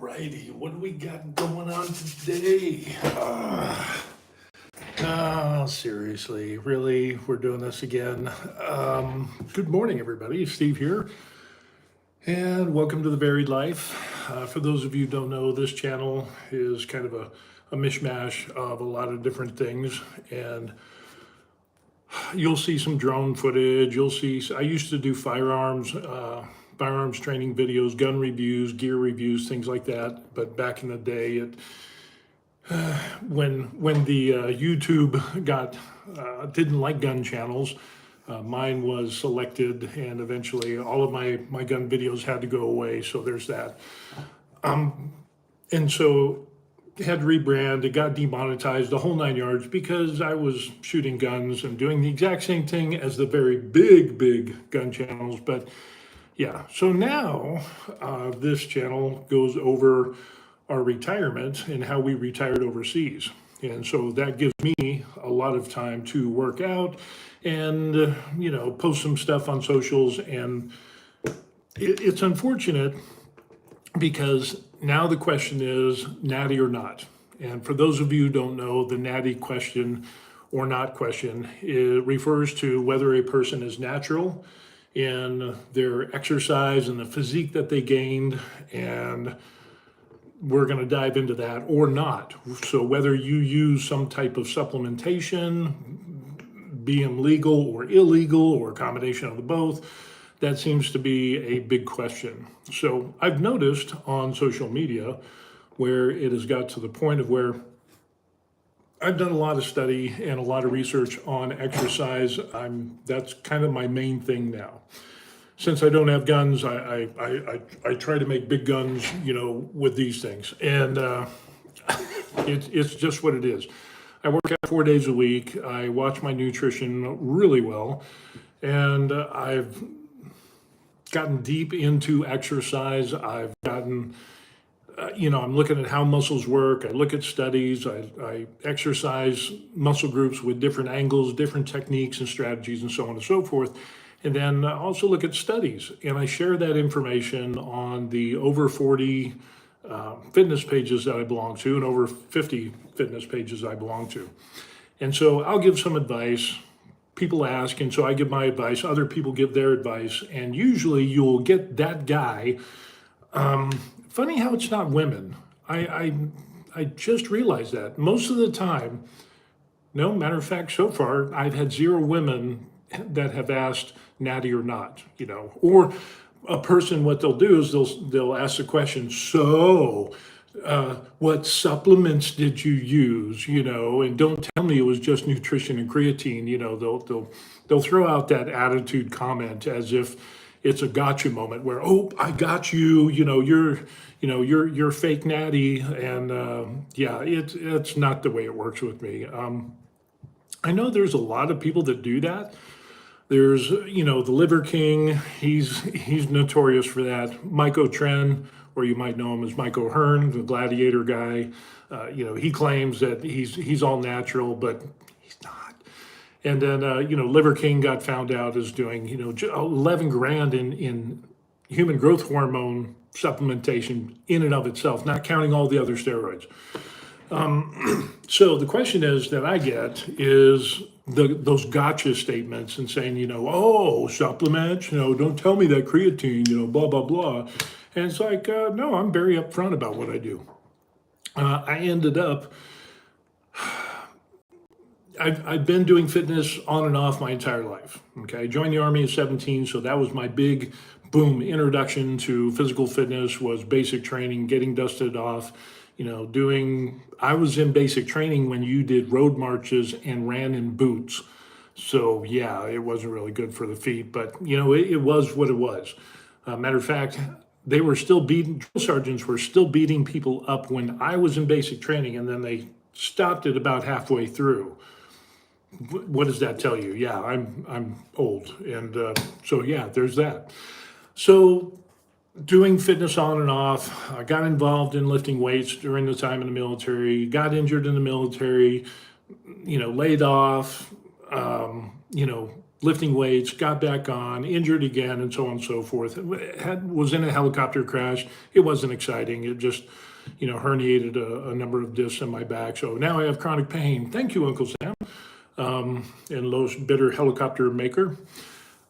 Alrighty, what do we got going on today? Seriously, really, we're doing this again. Good morning, everybody. Steve here, and welcome to The Varied Life. For those of you who don't know, this channel is kind of a mishmash of a lot of different things, and you'll see some drone footage. I used to do firearms training videos, gun reviews, gear reviews, things like that. But back in the day, when the YouTube didn't like gun channels, mine was selected, and eventually all of my gun videos had to go away. So there's that. And so had to rebrand. It got demonetized, the whole 9 yards, because I was shooting guns and doing the exact same thing as the very big gun channels. But yeah, so now this channel goes over our retirement and how we retired overseas. And so that gives me a lot of time to work out and, post some stuff on socials. And it's unfortunate because now the question is natty or not. And for those of you who don't know, the natty question or not question, it refers to whether a person is natural in their exercise and the physique that they gained, and we're going to dive into that, or not. So whether you use some type of supplementation, be them legal or illegal or a combination of the both, that seems to be a big question. So I've noticed on social media where it has got to the point of where I've done a lot of study and a lot of research on exercise. That's kind of my main thing now. Since I don't have guns, I try to make big guns, with these things. And it's just what it is. I work out 4 days a week. I watch my nutrition really well. And I've gotten deep into exercise. I've gotten... I'm looking at how muscles work. I look at studies. I exercise muscle groups with different angles, different techniques and strategies, and so on and so forth. And then also look at studies. And I share that information on the over 40 fitness pages that I belong to and over 50 fitness pages I belong to. And so I'll give some advice. People ask, and so I give my advice. Other people give their advice. And usually you'll get that guy. Funny how it's not women. I just realized that. Most of the time, no, matter of fact, so far, I've had 0 women that have asked natty or not, or a person, what they'll do is they'll ask the question, so what supplements did you use, and don't tell me it was just nutrition and creatine, they'll throw out that attitude comment as if it's a gotcha moment where, oh, I got you, you're fake natty. And it's not the way it works with me. I know there's a lot of people that do that. There's, the Liver King, he's notorious for that. Mike O'Tren, or you might know him as Mike O'Hearn, the gladiator guy. He claims that he's all natural, but he's not. And then, Liver King got found out as doing, 11 grand in human growth hormone supplementation in and of itself, not counting all the other steroids. So the question is that I get is those gotcha statements and saying, oh, supplements, don't tell me that creatine, blah, blah, blah. And it's like, no, I'm very upfront about what I do. I ended up... I've been doing fitness on and off my entire life. Okay, I joined the Army at 17, so that was my big, boom, introduction to physical fitness was basic training, getting dusted off, I was in basic training when you did road marches and ran in boots. So yeah, it wasn't really good for the feet, but it was what it was. Matter of fact, they were still drill sergeants were still beating people up when I was in basic training, and then they stopped it about halfway through. What does that tell you? Yeah, I'm old. And so yeah, there's that. So doing fitness on and off, I got involved in lifting weights during the time in the military, got injured in the military, laid off, lifting weights, got back on, injured again, and so on and so forth. Was in a helicopter crash. It wasn't exciting. It just, herniated a number of discs in my back. So now I have chronic pain. Thank you, Uncle Sam, and Lowe's bitter helicopter maker.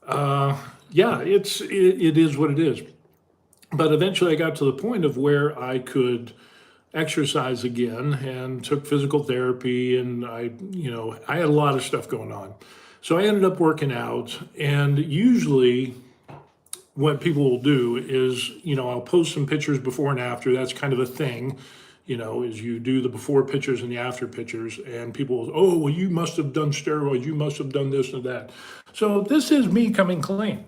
Yeah, it is what it is. But eventually I got to the point of where I could exercise again and took physical therapy, and I had a lot of stuff going on. So I ended up working out, and usually what people will do is, I'll post some pictures before and after. That's kind of a thing, is you do the before pictures and the after pictures, and people will, oh, well, you must have done steroids, you must have done this and that. So this is me coming clean.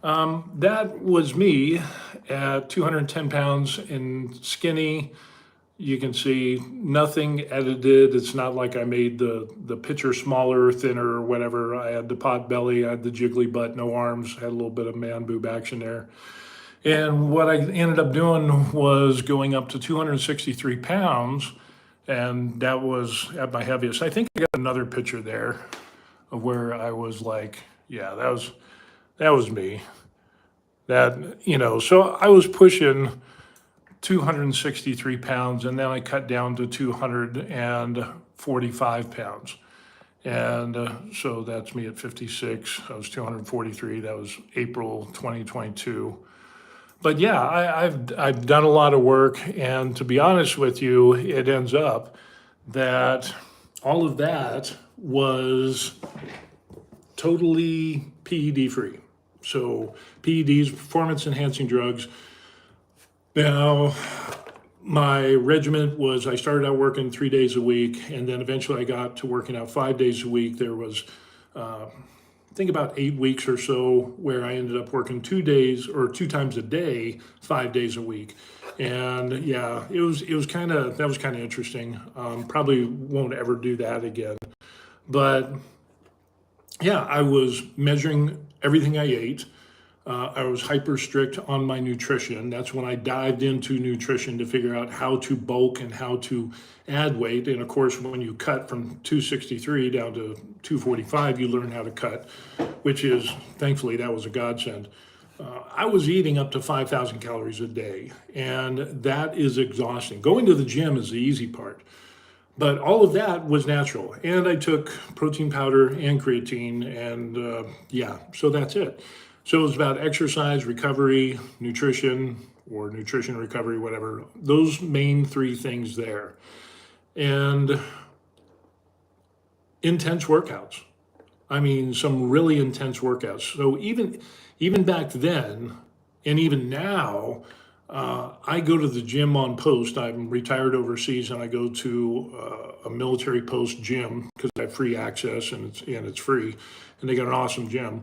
That was me at 210 pounds and skinny. You can see nothing edited. It's not like I made the picture smaller, thinner, or whatever. I had the pot belly, I had the jiggly butt, no arms, had a little bit of man boob action there. And what I ended up doing was going up to 263 pounds, and that was at my heaviest. I think I got another picture there of where I was like, yeah, that was me. So I was pushing 263 pounds, and then I cut down to 245 pounds. And so that's me at 56. I was 243. That was April 2022. But yeah, I've done a lot of work, and to be honest with you, it ends up that all of that was totally PED free. So PEDs, performance enhancing drugs. Now, my regimen was I started out working 3 days a week, and then eventually I got to working out 5 days a week. There was, I think, about 8 weeks or so where I ended up working 2 days or 2 times a day, 5 days a week. And yeah, that was kind of interesting. Probably won't ever do that again. But yeah, I was measuring everything I ate. I was hyper strict on my nutrition. That's when I dived into nutrition to figure out how to bulk and how to add weight. And of course, when you cut from 263 down to 245, you learn how to cut, which is, thankfully, that was a godsend. I was eating up to 5,000 calories a day, and that is exhausting. Going to the gym is the easy part. But all of that was natural. And I took protein powder and creatine, and so that's it. So it was about exercise, recovery, nutrition, or nutrition, recovery, whatever. Those main 3 things there. And intense workouts. I mean, some really intense workouts. So even back then, and even now, I go to the gym on post. I'm retired overseas, and I go to a military post gym because I have free access, and it's free, and they got an awesome gym.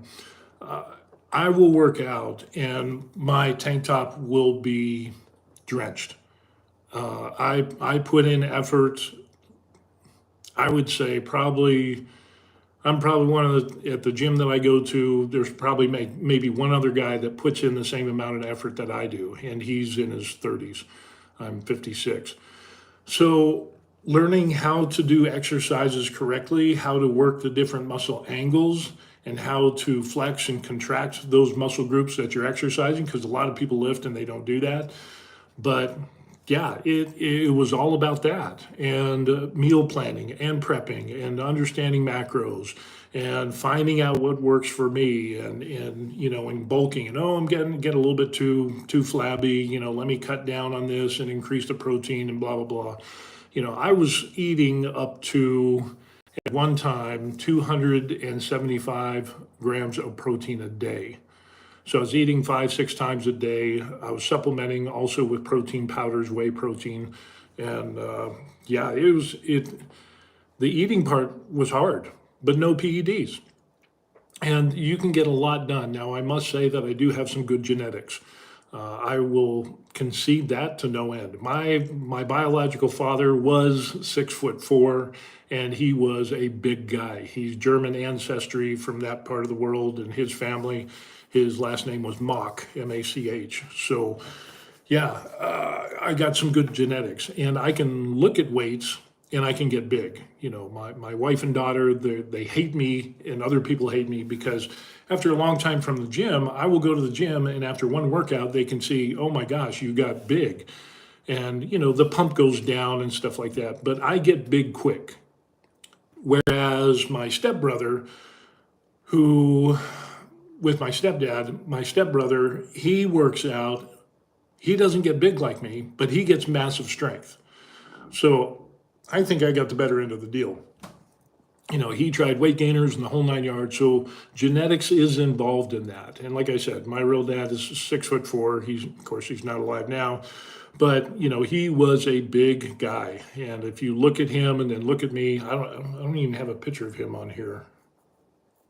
I will work out, and my tank top will be drenched. I put in effort. I would say I'm probably one of at the gym that I go to, there's probably maybe one other guy that puts in the same amount of effort that I do, and he's in his 30s. I'm 56. So learning how to do exercises correctly, how to work the different muscle angles, and how to flex and contract those muscle groups that you're exercising, because a lot of people lift and they don't do that. But yeah, it was all about that, and meal planning and prepping and understanding macros and finding out what works for me, and bulking, and I'm getting a little bit too flabby, let me cut down on this and increase the protein and blah blah blah. I was eating up to, at one time, 275 grams of protein a day. So I was eating 5-6 times a day. I was supplementing also with protein powders, whey protein, and the eating part was hard, but no PEDs. And you can get a lot done. Now, I must say that I do have some good genetics. I will concede that to no end. My biological father was 6'4", and he was a big guy. He's German ancestry from that part of the world, and his family, his last name was Mach, M-A-C-H. So yeah, I got some good genetics, and I can look at weights and I can get big. You know, my wife and daughter, they hate me and other people hate me because after a long time from the gym, I will go to the gym and after one workout, they can see, oh my gosh, you got big. And, you know, the pump goes down and stuff like that. But I get big quick. Whereas my stepbrother, who, with my stepbrother, he works out. He doesn't get big like me, but he gets massive strength. So I think I got the better end of the deal. You know, he tried weight gainers and the whole 9 yards. So genetics is involved in that. And like I said, my real dad is 6'4". Of course, he's not alive now, but you know, he was a big guy. And if you look at him and then look at me, I don't even have a picture of him on here.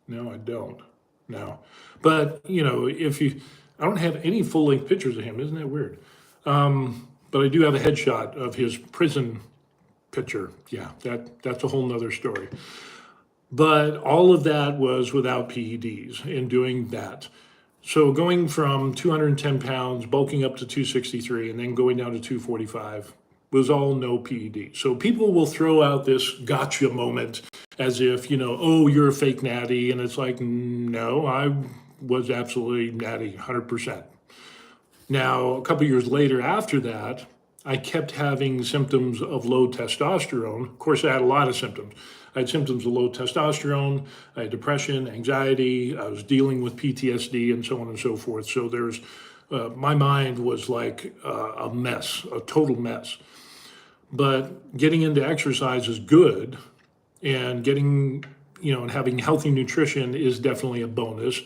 No, I don't. No, but you know, I don't have any full length pictures of him. Isn't that weird? But I do have a headshot of his prison picture. Yeah, that's a whole nother story. But all of that was without PEDs in doing that. So going from 210 pounds, bulking up to 263, and then going down to 245 was all no PED. So people will throw out this gotcha moment as if, you know, oh, you're a fake natty. And it's like, no, I was absolutely natty, 100%. Now, a couple years later after that, I kept having symptoms of low testosterone. Of course, I had a lot of symptoms. I had symptoms of low testosterone, I had depression, anxiety, I was dealing with PTSD and so on and so forth. So my mind was like a mess, a total mess. But getting into exercise is good, and getting, you know, and having healthy nutrition is definitely a bonus,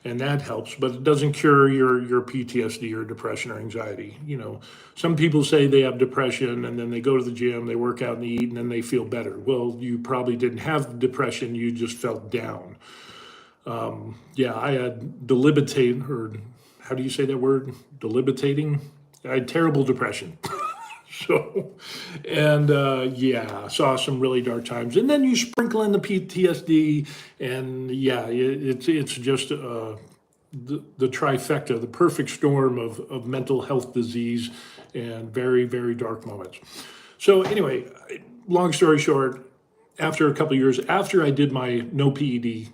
and that helps, but it doesn't cure your PTSD or depression or anxiety. You know, some people say they have depression and then they go to the gym, they work out and they eat, and then they feel better. Well, you probably didn't have depression, you just felt down. Yeah, I had debilitate, or how do you say that word? Debilitating? I had terrible depression. So, and yeah, saw some really dark times. And then you sprinkle in the PTSD, and yeah, it's just the trifecta, the perfect storm of mental health disease and very, very dark moments. So anyway, long story short, after a couple of years, after I did my no PED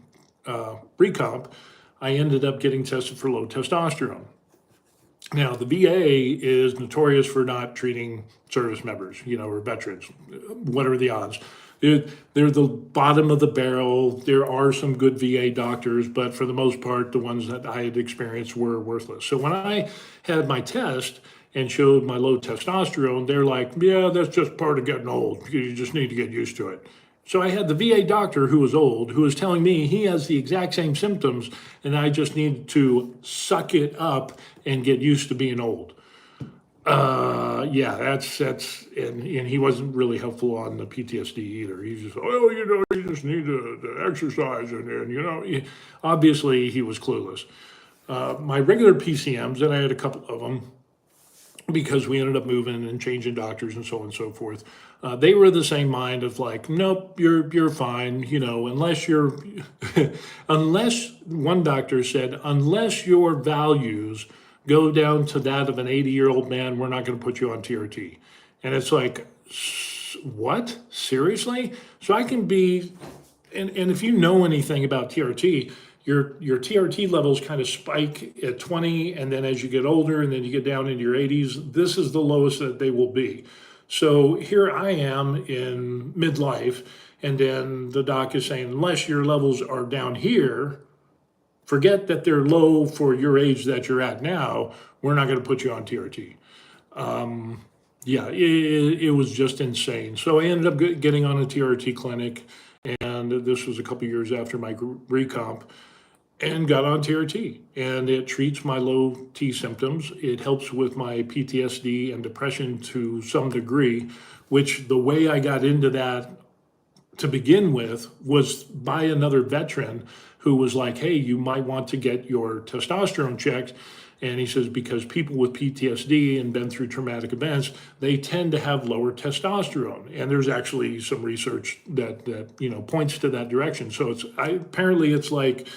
recomp, I ended up getting tested for low testosterone. Now, the VA is notorious for not treating service members, you know, or veterans. What are the odds? They're the bottom of the barrel. There are some good VA doctors, but for the most part, the ones that I had experienced were worthless. So when I had my test and showed my low testosterone, they're like, yeah, that's just part of getting old. You just need to get used to it. So I had the VA doctor who was old, who was telling me he has the exact same symptoms, and I just need to suck it up and get used to being old. Yeah, that's, and he wasn't really helpful on the PTSD either. He's just, oh, you know, you just need to exercise, and you know, obviously he was clueless. My regular PCMs, and I had a couple of them, because we ended up moving and changing doctors and so on and so forth. They were the same mind of like, nope, you're fine, you know, unless you're, unless one doctor said, unless your values go down to that of an 80-year-old man, we're not going to put you on TRT. And it's like, what? Seriously? So I can be, and if you know anything about TRT, your TRT levels kind of spike at 20, and then as you get older and then you get down into your 80s, this is the lowest that they will be. So here I am in midlife, and then the doc is saying, unless your levels are down here, forget that they're low for your age that you're at now, we're not going to put you on TRT. Yeah, it was just insane. So I ended up getting on a TRT clinic, and this was a couple years after my recomp, and got on TRT. And it treats my low T symptoms. It helps with my PTSD and depression to some degree, which the way I got into that to begin with was by another veteran who was like, hey, you might want to get your testosterone checked. And he says, because people with PTSD and been through traumatic events, they tend to have lower testosterone. And there's actually some research that you know points to that direction. So apparently it's like,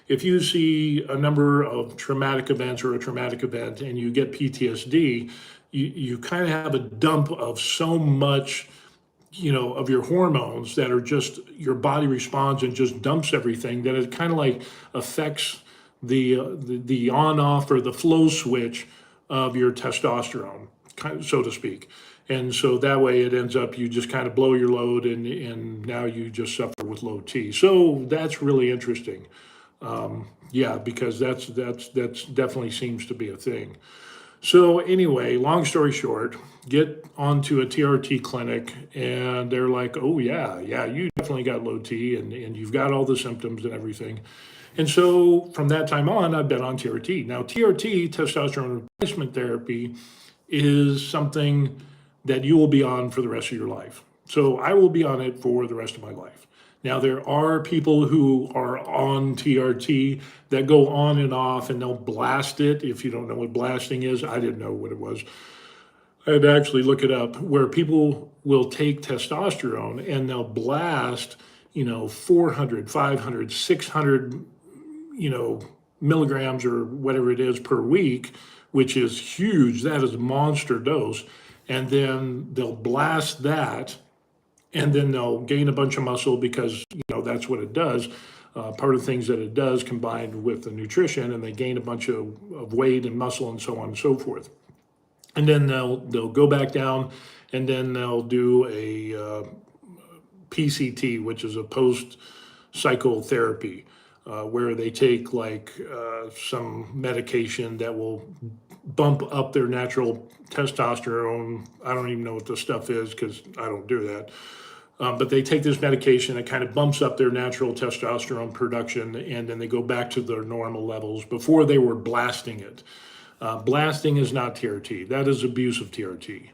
if you see a number of traumatic events or a traumatic event and you get PTSD, you kind of have a dump of so much of your hormones that are just your body responds and just dumps everything, that it kind of like affects the on off or the flow switch of your testosterone, so to speak. And so that way it ends up you just kind of blow your load, and now you just suffer with low T. So that's really interesting. Yeah, because that's definitely seems to be a thing. So anyway, long story short, get onto a TRT clinic, and they're like, "Oh yeah, you definitely got low T, and you've got all the symptoms and everything." And so from that time on, I've been on TRT. Now, TRT, testosterone replacement therapy, is something that you will be on for the rest of your life. So I will be on it for the rest of my life. Now, there are people who are on TRT that go on and off, and they'll blast it. If you don't know what blasting is, I didn't know what it was. I had to actually look it up, where people will take testosterone and they'll blast, 400, 500, 600, milligrams or whatever it is per week, which is huge. That is a monster dose. And then they'll blast that, and then they'll gain a bunch of muscle because that's what it does. Part of the things that it does combined with the nutrition, and they gain a bunch of weight and muscle and so on and so forth. And then they'll go back down, and then they'll do a PCT, which is a post cycle therapy, where they take like some medication that will bump up their natural testosterone. I don't even know what the stuff is because I don't do that. But they take this medication that kind of bumps up their natural testosterone production, and then they go back to their normal levels. Before they were blasting it. Blasting is not TRT. That is abuse of TRT.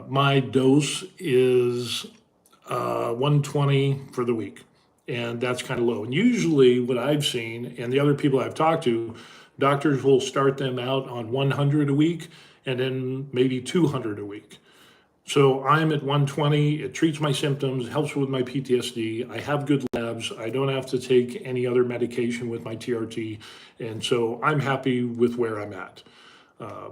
My dose is 120 for the week, and that's kind of low. And usually what I've seen, and the other people I've talked to, doctors will start them out on 100 a week and then maybe 200 a week. So I'm at 120. It treats my symptoms, helps with my PTSD. I have good labs. I don't have to take any other medication with my TRT. And so I'm happy with where I'm at.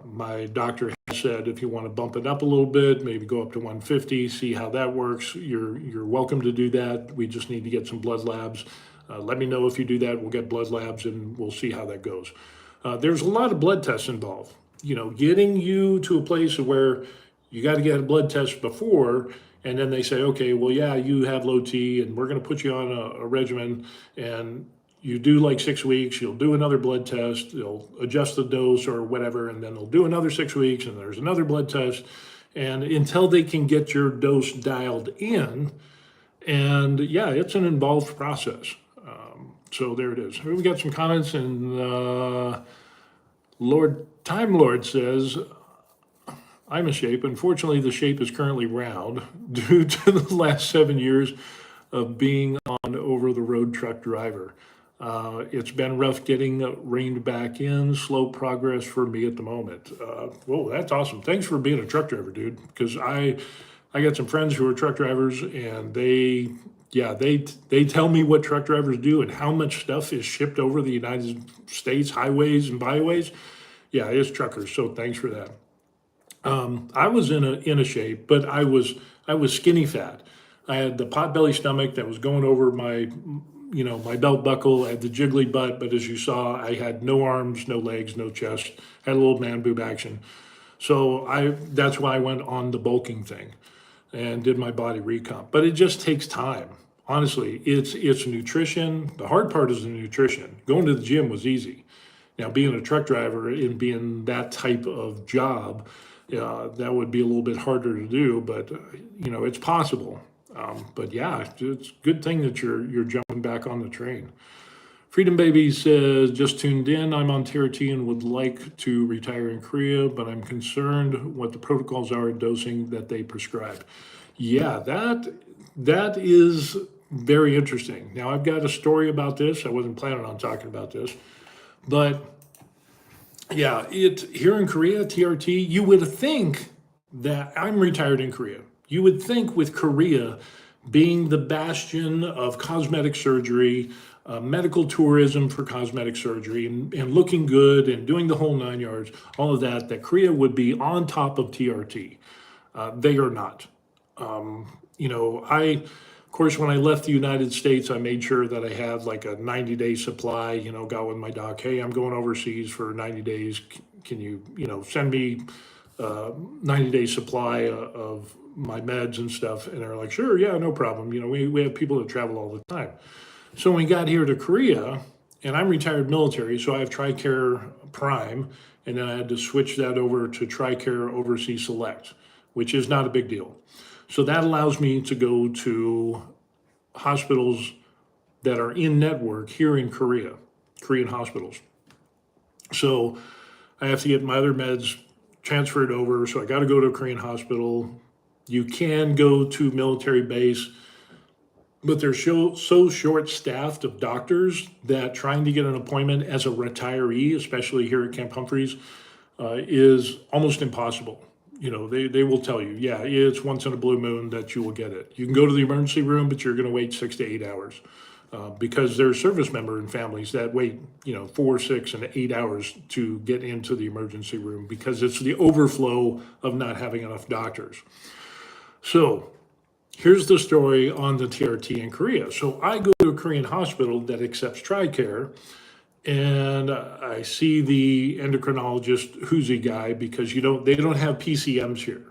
My doctor has said if you want to bump it up a little bit, maybe go up to 150, see how that works. You're welcome to do that. We just need to get some blood labs. Let me know if you do that. We'll get blood labs and we'll see how that goes. There's a lot of blood tests involved. Getting you to a place where you got to get a blood test before, and then they say, okay, well, yeah, you have low T, and we're going to put you on a regimen, and you do like 6 weeks, you'll do another blood test, they'll adjust the dose or whatever, and then they'll do another 6 weeks, and there's another blood test, and until they can get your dose dialed in, and yeah, it's an involved process. So there it is. We got some comments, and Time Lord says, I'm a shape. Unfortunately, the shape is currently round due to the last 7 years of being on over-the-road truck driver. It's been rough getting reined back in, slow progress for me at the moment. Whoa, that's awesome. Thanks for being a truck driver, dude, because I got some friends who are truck drivers, and they tell me what truck drivers do and how much stuff is shipped over the United States highways and byways. Yeah, it's truckers, so thanks for that. I was in a shape, but I was skinny fat. I had the potbelly stomach that was going over my belt buckle. I had the jiggly butt, but as you saw, I had no arms, no legs, no chest. Had a little man boob action. So that's why I went on the bulking thing and did my body recomp. But it just takes time. Honestly, it's nutrition. The hard part is the nutrition. Going to the gym was easy. Now, being a truck driver and being that type of job, that would be a little bit harder to do, but it's possible. But yeah, it's a good thing that you're jumping back on the train. Freedom Baby says, just tuned in. I'm on TRT and would like to retire in Korea, but I'm concerned what the protocols are in dosing that they prescribe. Yeah, that is very interesting. Now, I've got a story about this. I wasn't planning on talking about this, but yeah, here in Korea, TRT, you would think that I'm retired in Korea. You would think with Korea being the bastion of cosmetic surgery, medical tourism for cosmetic surgery, and looking good and doing the whole 9 yards, all of that Korea would be on top of TRT. They are not. Of course, when I left the United States, I made sure that I had like a 90-day supply, got with my doc, hey, I'm going overseas for 90 days. Can you, send me 90-day supply of my meds and stuff? And they're like, sure, yeah, no problem. We have people that travel all the time. So when we got here to Korea, and I'm retired military, so I have TRICARE Prime, and then I had to switch that over to TRICARE Overseas Select, which is not a big deal. So that allows me to go to hospitals that are in network here in Korea, Korean hospitals. So I have to get my other meds transferred over. So I got to go to a Korean hospital. You can go to military base, but they're so short-staffed of doctors that trying to get an appointment as a retiree, especially here at Camp Humphreys, is almost impossible. They will tell you, yeah, it's once in a blue moon that you will get it. You can go to the emergency room, but you're going to wait 6 to 8 hours because there's service member and families that wait, 4, 6, and 8 hours to get into the emergency room because it's the overflow of not having enough doctors. So here's the story on the TRT in Korea. So I go to a Korean hospital that accepts TRICARE, and I see the endocrinologist whoosy guy because they don't have PCMs here.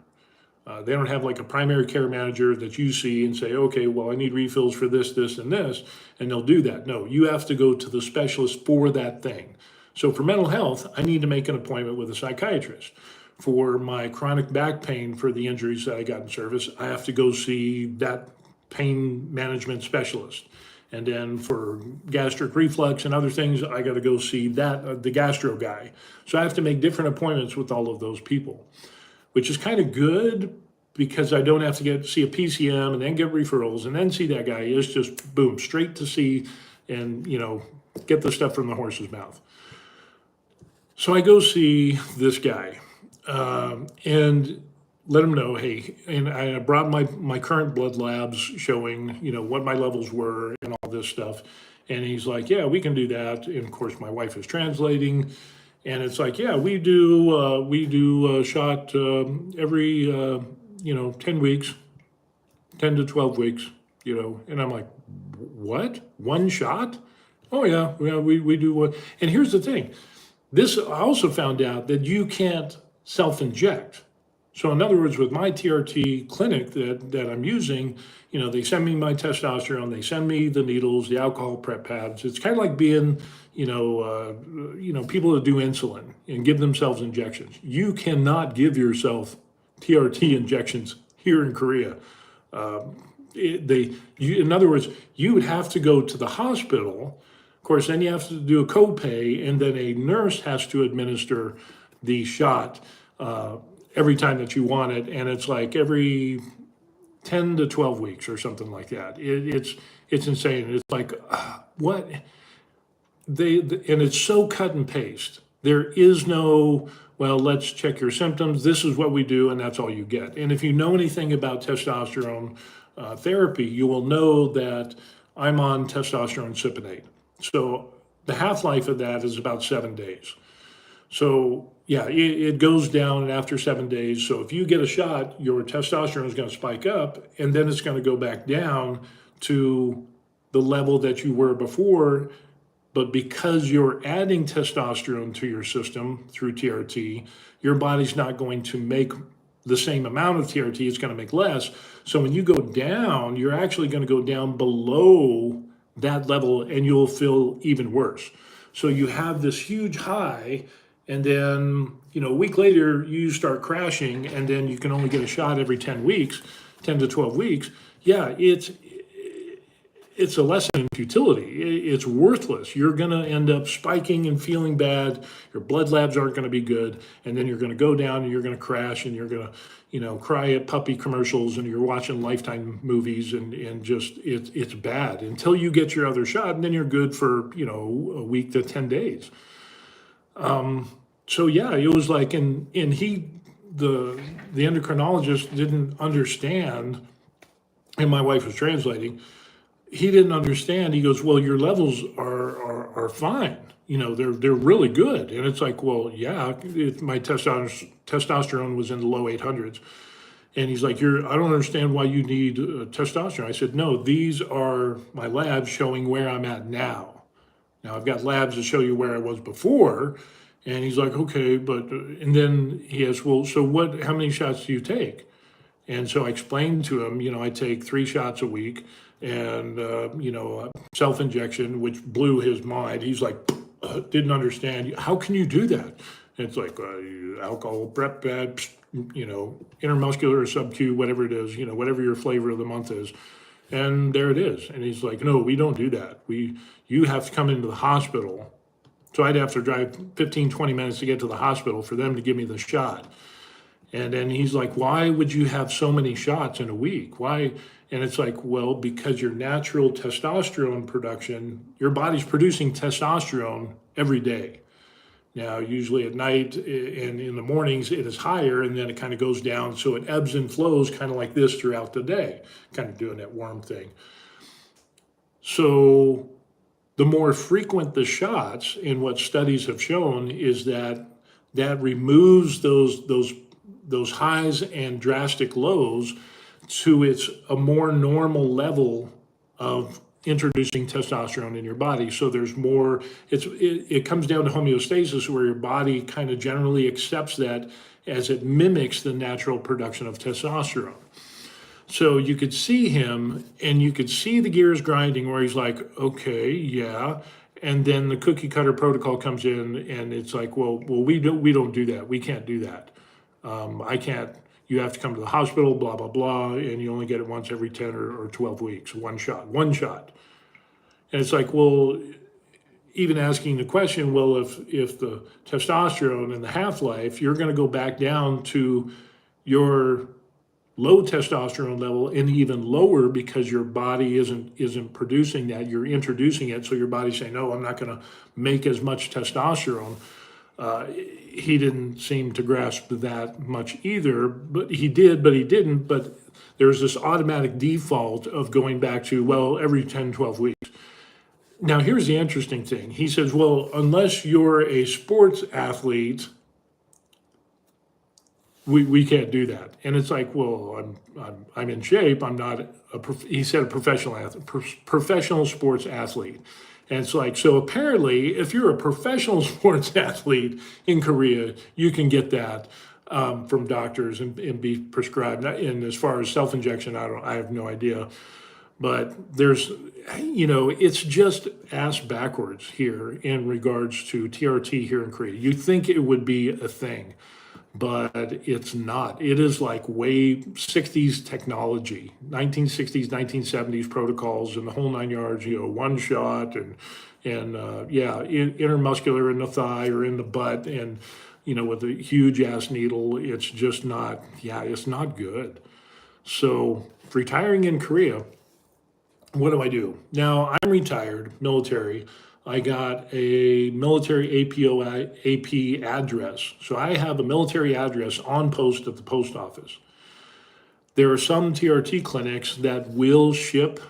They don't have like a primary care manager that you see and say, okay, well, I need refills for this, this, and this, and they'll do that. No, you have to go to the specialist for that thing. So for mental health, I need to make an appointment with a psychiatrist. For my chronic back pain for the injuries that I got in service, I have to go see that pain management specialist. And then for gastric reflux and other things, I got to go see the gastro guy. So I have to make different appointments with all of those people, which is kind of good because I don't have to see a PCM and then get referrals and then see that guy. It's just boom, straight to see and, get the stuff from the horse's mouth. So I go see this guy. And let him know, hey, and I brought my current blood labs showing, what my levels were and all this stuff. And he's like, yeah, we can do that. And of course, my wife is translating. And it's like, yeah, we do a shot every, 10 weeks, 10 to 12 weeks, And I'm like, what? One shot? Oh, yeah, we do one. And here's the thing. I also found out that you can't self-inject. So in other words, with my TRT clinic that I'm using, they send me my testosterone, they send me the needles, the alcohol prep pads. It's kind of like being, people that do insulin and give themselves injections. You cannot give yourself TRT injections here in Korea. In other words, you would have to go to the hospital. Of course, then you have to do a copay, and then a nurse has to administer the shot every time that you want it, and it's like every 10 to 12 weeks or something like that. It's insane. It's like what and it's so cut and paste. There is no, well, let's check your symptoms. This is what we do, and that's all you get. And if you know anything about testosterone therapy, you will know that I'm on testosterone cypionate. So the half-life of that is about 7 days. So yeah, it goes down after 7 days. So if you get a shot, your testosterone is going to spike up, and then it's going to go back down to the level that you were before. But because you're adding testosterone to your system through TRT, your body's not going to make the same amount of TRT, it's going to make less. So when you go down, you're actually going to go down below that level, and you'll feel even worse. So you have this huge high, and then, a week later, you start crashing, and then you can only get a shot every 10 weeks, 10 to 12 weeks. Yeah, it's a lesson in futility. It's worthless. You're going to end up spiking and feeling bad. Your blood labs aren't going to be good. And then you're going to go down and you're going to crash and you're going to, cry at puppy commercials and you're watching Lifetime movies and just, it's bad until you get your other shot. And then you're good for, a week to 10 days. So yeah, it was like, and the endocrinologist didn't understand, and my wife was translating. He didn't understand. He goes, well, your levels are fine. They're really good. And it's like, well, yeah, my testosterone was in the low 800s. And he's like, I don't understand why you need testosterone. I said, no, these are my labs showing where I'm at now. Now I've got labs to show you where I was before. And he's like, okay, but, and then he asked, well, so how many shots do you take? And so I explained to him, I take 3 shots a week and, self-injection, which blew his mind. He's like, didn't understand. How can you do that? And it's like alcohol, prep pad, intermuscular or sub-Q, whatever it is, whatever your flavor of the month is. And there it is. And he's like, no, we don't do that. You have to come into the hospital. So I'd have to drive 15, 20 minutes to get to the hospital for them to give me the shot. And then he's like, why would you have so many shots in a week? Why? And it's like, well, because your natural testosterone production, your body's producing testosterone every day. Now, usually at night and in the mornings, it is higher and then it kind of goes down. So it ebbs and flows kind of like this throughout the day, kind of doing that worm thing. So the more frequent the shots, and what studies have shown is that removes those highs and drastic lows to a more normal level of introducing testosterone in your body. So there's more, it comes down to homeostasis, where your body kind of generally accepts that as it mimics the natural production of testosterone. So you could see him and you could see the gears grinding where he's like, okay, yeah. And then the cookie cutter protocol comes in and it's like, well, we don't do that. We can't do that. I can't, you have to come to the hospital, blah, blah, blah, and you only get it once every 10 or 12 weeks, one shot. And it's like, well, even asking the question, well, if the testosterone and the half-life, you're going to go back down to your low testosterone level and even lower because your body isn't producing that, you're introducing it, so your body's saying, no, I'm not going to make as much testosterone. He didn't seem to grasp that much either, but he did, but he didn't. But there's this automatic default of going back to, well, every 10, 12 weeks. Now, here's the interesting thing. He says, well, unless you're a sports athlete, we can't do that. And it's like, well, I'm in shape. I'm not he said a professional athlete, professional sports athlete. And it's like, so apparently, if you're a professional sports athlete in Korea, you can get that from doctors and be prescribed. And as far as self-injection, I have no idea. But there's, it's just ass backwards here in regards to TRT here in Korea. You'd think it would be a thing, but it's not. It is like way 60s technology, 1960s, 1970s protocols and the whole 9 yards, one shot and intermuscular in the thigh or in the butt and, with a huge ass needle. It's just not, it's not good. So retiring in Korea, what do I do? Now I'm retired, military. I got a military AP address. So I have a military address on post at the post office. There are some TRT clinics that will ship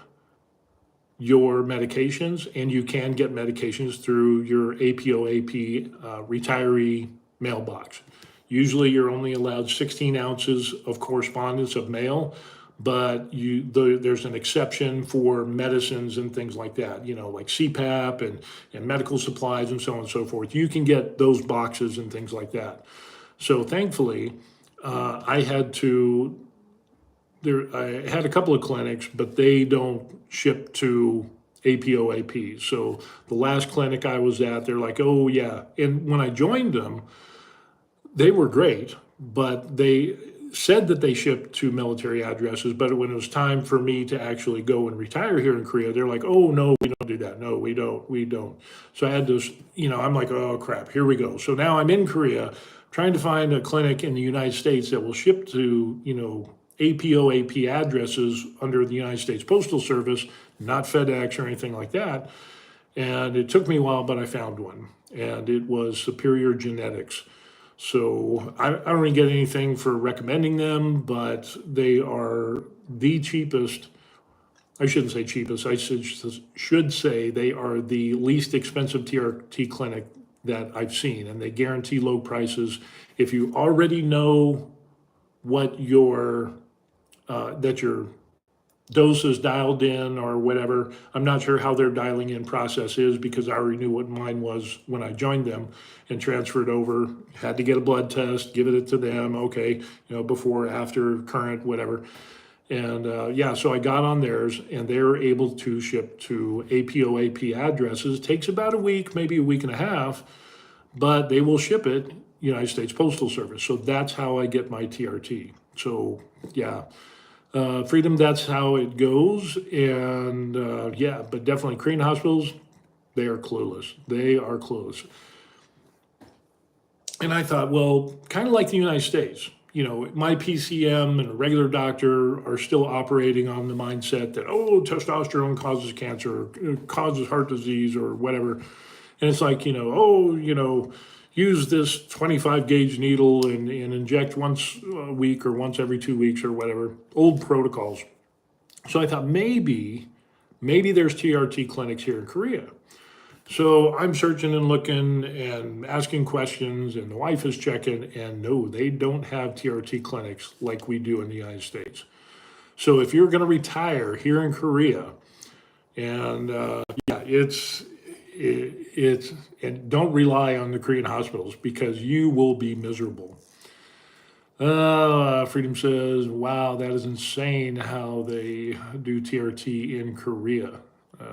your medications, and you can get medications through your APOAP retiree mailbox. Usually you're only allowed 16 ounces of correspondence of mail, but there's an exception for medicines and things like that, like CPAP and medical supplies and so on and so forth. You can get those boxes and things like that. So thankfully, I had a couple of clinics, but they don't ship to APOAP. So the last clinic I was at, they're like, oh yeah. And when I joined them, they were great, but they said that they shipped to military addresses, but when it was time for me to actually go and retire here in Korea, they're like, oh, no, we don't do that. No, we don't. So I had this, I'm like, oh, crap, here we go. So now I'm in Korea trying to find a clinic in the United States that will ship to, APOAP addresses under the United States Postal Service, not FedEx or anything like that. And it took me a while, but I found one, and it was Superior Genetics. So I don't really get anything for recommending them, but they are the cheapest. I shouldn't say cheapest. I should say they are the least expensive TRT clinic that I've seen, and they guarantee low prices. If you already know what your that your dose is dialed in or whatever. I'm not sure how their dialing in process is because I already knew what mine was when I joined them and transferred over. Had to get a blood test, give it to them. Okay, before, after, current, whatever. And yeah, so I got on theirs, and they're able to ship to APOAP addresses. Takes about a week, maybe a week and a half, but they will ship it, United States Postal Service. So that's how I get my TRT. So yeah, Freedom, that's how it goes. And yeah, but definitely Korean hospitals, they are clueless. They are clueless. And I thought, well, kind of like the United States, my PCM and a regular doctor are still operating on the mindset that, oh, testosterone causes cancer, causes heart disease or whatever. And it's like, use this 25 gauge needle and inject once a week or once every 2 weeks or whatever, old protocols. So I thought maybe there's TRT clinics here in Korea. So I'm searching and looking and asking questions, and the wife is checking, and no, they don't have TRT clinics like we do in the United States. So if you're going to retire here in Korea, and yeah, it's and don't rely on the Korean hospitals because you will be miserable. Freedom says, wow, that is insane how they do TRT in Korea.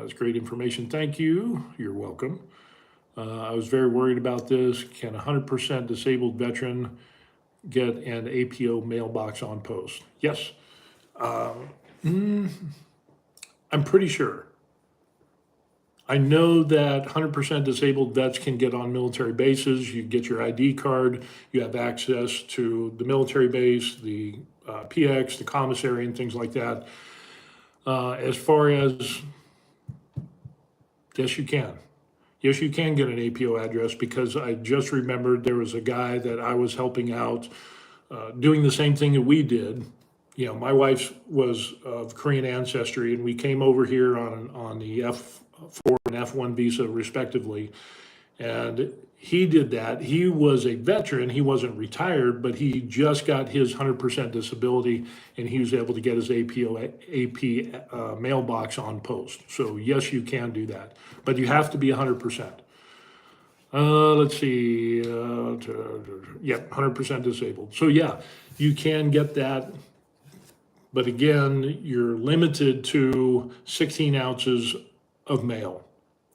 It's great information. Thank you. You're welcome. I was very worried about this. Can a 100% disabled veteran get an APO mailbox on post? Yes. I'm pretty sure. I know that 100% disabled vets can get on military bases. You get your ID card. You have access to the military base, the PX, the commissary, and things like that. As far as, yes, you can. Yes, you can get an APO address because I just remembered there was a guy that I was helping out doing the same thing that we did. My wife was of Korean ancestry, and we came over here on the F4 and F1 visa, respectively. And he did that. He was a veteran. He wasn't retired, but he just got his 100% disability, and he was able to get his AP mailbox on post. So yes, you can do that, but you have to be 100%. Let's see. Yep, 100% disabled. So yeah, you can get that. But again, you're limited to 16 ounces of mail.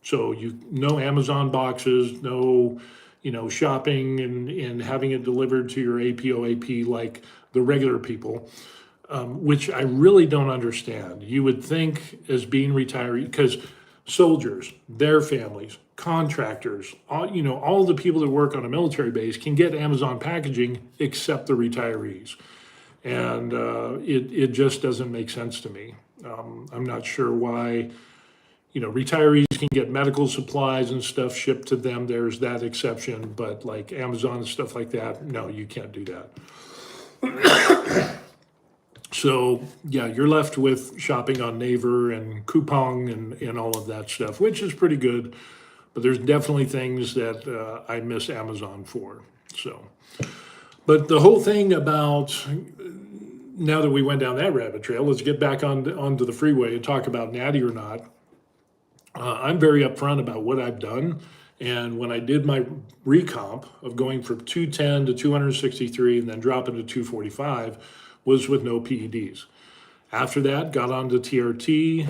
So no Amazon boxes, no, shopping and having it delivered to your APOAP like the regular people, which I really don't understand. You would think as being retiree, because soldiers, their families, contractors, all the people that work on a military base can get Amazon packaging except the retirees. And it just doesn't make sense to me. I'm not sure why, retirees can get medical supplies and stuff shipped to them. There's that exception, but like Amazon and stuff like that, no, you can't do that. So yeah, you're left with shopping on Naver and Coupang and all of that stuff, which is pretty good. But there's definitely things that I miss Amazon for. So, but the whole thing about, now that we went down that rabbit trail, let's get back onto the freeway and talk about Natty or not. I'm very upfront about what I've done. And when I did my recomp of going from 210 to 263 and then dropping to 245 was with no PEDs. After that, got onto TRT.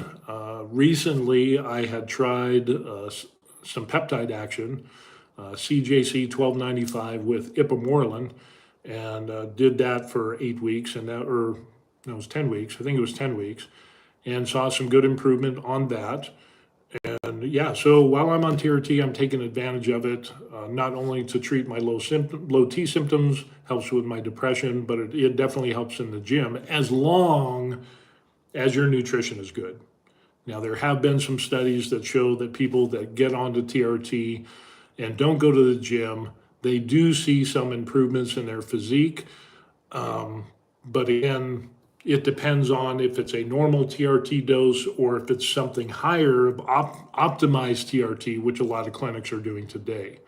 Recently, I had tried some peptide action, CJC 1295 with ipamorelin, and did that for 8 weeks, and it was 10 weeks. I think it was 10 weeks, and saw some good improvement on that. And yeah, so while I'm on TRT, I'm taking advantage of it, not only to treat my low T symptoms, helps with my depression, but it definitely helps in the gym as long as your nutrition is good. Now, there have been some studies that show that people that get onto TRT and don't go to the gym, they do see some improvements in their physique. But again, it depends on if it's a normal TRT dose or if it's something higher, optimized TRT, which a lot of clinics are doing today.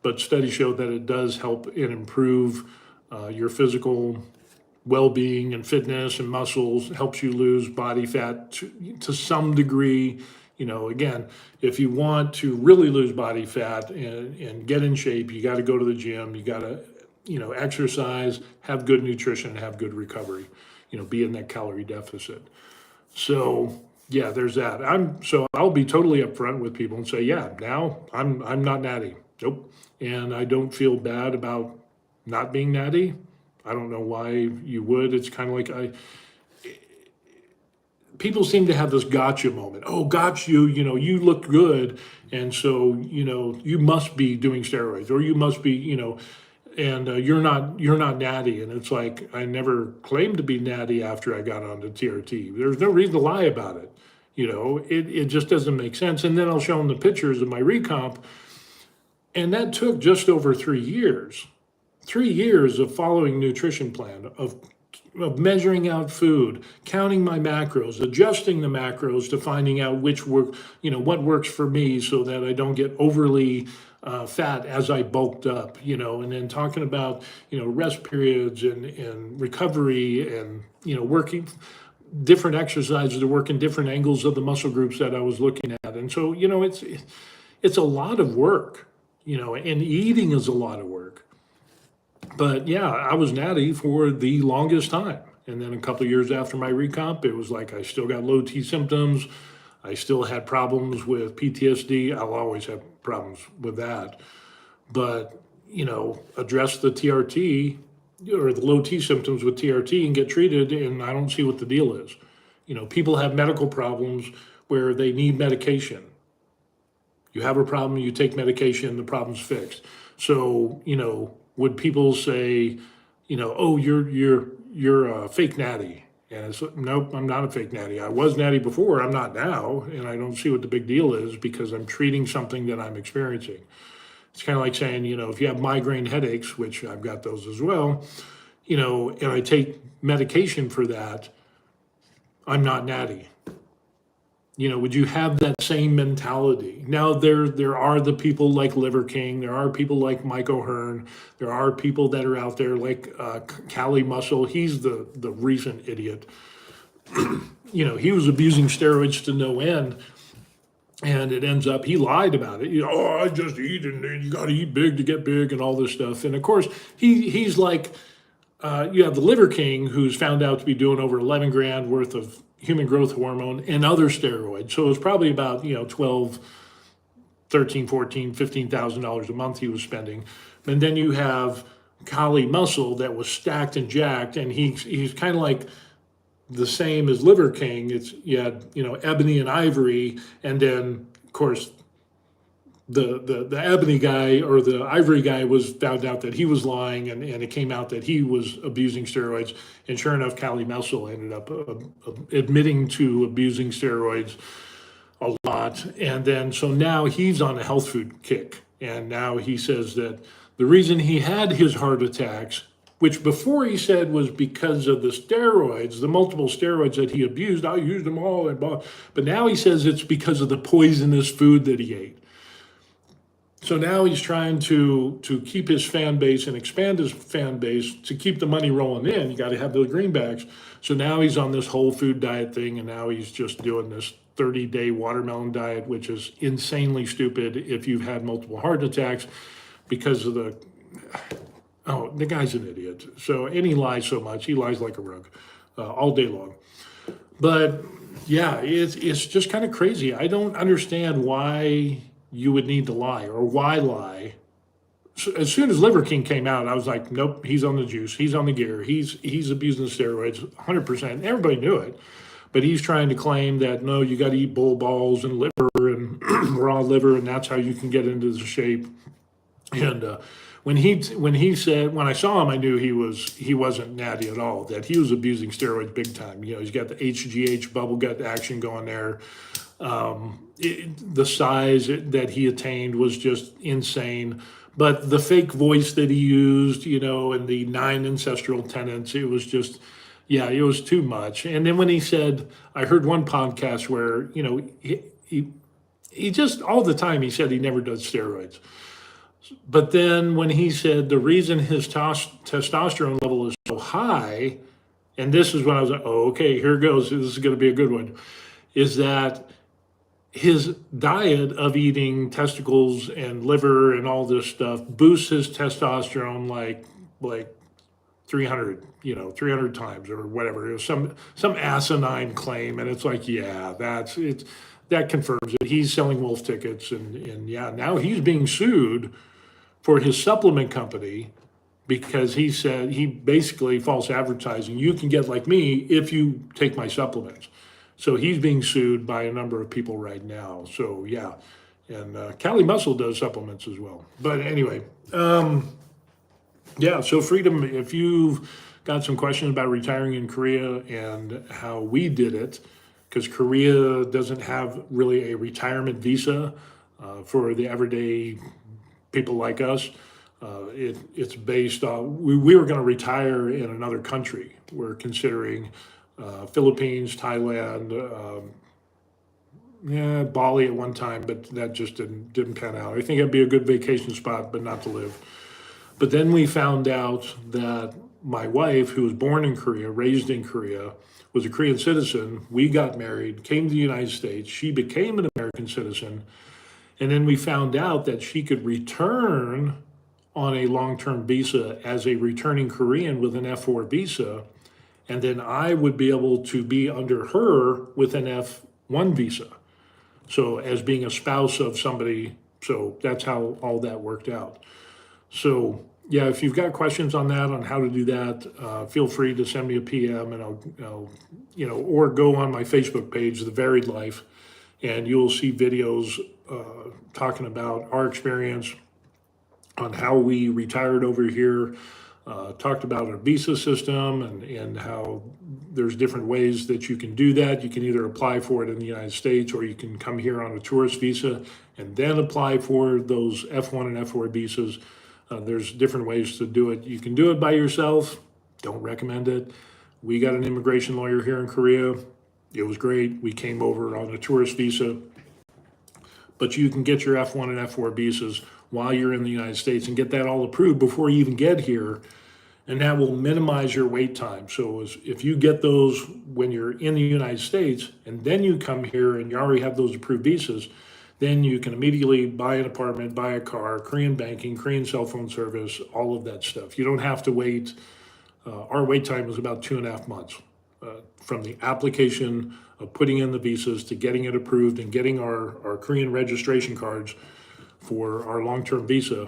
But studies show that it does help and improve your physical well-being and fitness and muscles, helps you lose body fat to some degree. Again, if you want to really lose body fat and get in shape, you got to go to the gym. You got to, exercise, have good nutrition, have good recovery, be in that calorie deficit. So yeah, there's that. I'll be totally upfront with people and say, yeah, now I'm not natty. Nope. And I don't feel bad about not being natty. I don't know why you would. It's kind of like people seem to have this gotcha moment. Oh, got you, you look good. And so, you must be doing steroids or you must be, and you're not natty. And it's like, I never claimed to be natty after I got onto TRT. There's no reason to lie about it. It just doesn't make sense. And then I'll show them the pictures of my recomp. And that took just over 3 years. 3 years of following nutrition plan, of measuring out food, counting my macros, adjusting the macros to finding out what works for me so that I don't get overly fat as I bulked up, and then talking about, rest periods and recovery and, working different exercises to work in different angles of the muscle groups that I was looking at. And so, it's a lot of work, and eating is a lot of work. But yeah, I was natty for the longest time. And then a couple of years after my recomp, it was like I still got low T symptoms. I still had problems with PTSD. I'll always have problems with that. But, address the TRT or the low T symptoms with TRT and get treated, and I don't see what the deal is. People have medical problems where they need medication. You have a problem, you take medication, the problem's fixed. So, would people say, oh, you're a fake natty? And it's, nope, I'm not a fake natty. I was natty before, I'm not now, and I don't see what the big deal is because I'm treating something that I'm experiencing. It's kind of like saying, if you have migraine headaches, which I've got those as well, and I take medication for that, I'm not natty. Would you have that same mentality? Now, there are the people like Liver King. There are people like Mike O'Hearn. There are people that are out there like Cali Muscle. He's the recent idiot. He was abusing steroids to no end. And it ends up, he lied about it. I just eat and you got to eat big to get big and all this stuff. And of course, he's like, you have the Liver King who's found out to be doing over 11 grand worth of human growth hormone and other steroids. So it was probably about, $12, $13, $14, $15,000 a month he was spending. And then you have Kali Muscle that was stacked and jacked, and he's kind of like the same as Liver King. You had Ebony and Ivory, and then of course the Ebony guy or the Ivory guy was found out that he was lying, and it came out that he was abusing steroids. And sure enough, Cali Muscle ended up admitting to abusing steroids a lot. And then so now he's on a health food kick, and now he says that the reason he had his heart attacks, which before he said was because of the steroids, the multiple steroids that he abused, I used them all, but now he says it's because of the poisonous food that he ate. So now he's trying to keep his fan base and expand his fan base to keep the money rolling in. You got to have those greenbacks. So now he's on this whole food diet thing, and now he's just doing this 30-day watermelon diet, which is insanely stupid if you've had multiple heart attacks because of the guy's an idiot. So, and he lies so much. He lies like a rug all day long. But yeah, it's just kind of crazy. I don't understand why you would need to lie, or why lie. So as soon as Liver King came out, I was like, nope, he's on the juice, he's on the gear, he's abusing the steroids 100%. Everybody knew it, but he's trying to claim that no, you got to eat bull balls and liver and raw liver, and that's how you can get into the shape. And when I saw him, I knew he wasn't natty at all. That he was abusing steroids big time. He's got the HGH bubble gut action going there. The size that he attained was just insane. But the fake voice that he used, and the 9 ancestral tenets, it was just, yeah, it was too much. And then when he said, I heard one podcast where, he just all the time he said he never does steroids. But then when he said the reason his testosterone level is so high, and this is when I was like, oh, okay, here goes. This is going to be a good one. Is that his diet of eating testicles and liver and all this stuff boosts his testosterone like 300, 300 times or whatever. It was some asinine claim, and it's like, yeah, that confirms it. He's selling wolf tickets, and yeah, now he's being sued for his supplement company because he said he basically false advertising. You can get like me if you take my supplements. So he's being sued by a number of people right now. So yeah, and Cali Muscle does supplements as well. But anyway, yeah. So Freedom, if you've got some questions about retiring in Korea and how we did it, because Korea doesn't have really a retirement visa for the everyday people like us. It's based on, we were going to retire in another country. We're considering Philippines, Thailand, yeah, Bali at one time, but that just didn't pan out. I think it'd be a good vacation spot, but not to live. But then we found out that my wife, who was born in Korea, raised in Korea, was a Korean citizen. We got married, came to the United States. She became an American citizen. And then we found out that she could return on a long-term visa as a returning Korean with an F4 visa. And then I would be able to be under her with an F1 visa. So as being a spouse of somebody, so that's how all that worked out. So yeah, if you've got questions on that, on how to do that, feel free to send me a PM, and I'll or go on my Facebook page, The Varied Life, and you'll see videos talking about our experience on how we retired over here, talked about our visa system and how there's different ways that you can do that. You can either apply for it in the United States, or you can come here on a tourist visa and then apply for those F1 and F4 visas. There's different ways to do it. You can do it by yourself. Don't recommend it. We got an immigration lawyer here in Korea. It was great. We came over on a tourist visa. But you can get your F1 and F4 visas while you're in the United States and get that all approved before you even get here. And that will minimize your wait time. So if you get those when you're in the United States and then you come here and you already have those approved visas, then you can immediately buy an apartment, buy a car, Korean banking, Korean cell phone service, all of that stuff. You don't have to wait. Our wait time was about 2.5 months from the application of putting in the visas to getting it approved and getting our Korean registration cards for our long-term visa.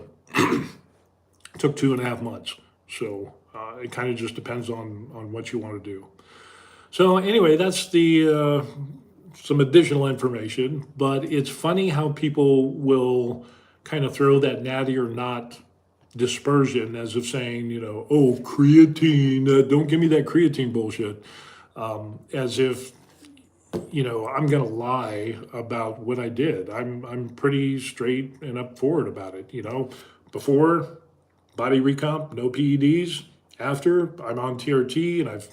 Took 2.5 months. So it kind of just depends on what you want to do. So anyway, that's the some additional information, but it's funny how people will kind of throw that natty or not dispersion as if saying, oh, creatine, don't give me that creatine bullshit. As if, I'm going to lie about what I did. I'm pretty straight and up forward about it. Before, body recomp, no PEDs. After, I'm on TRT, and I've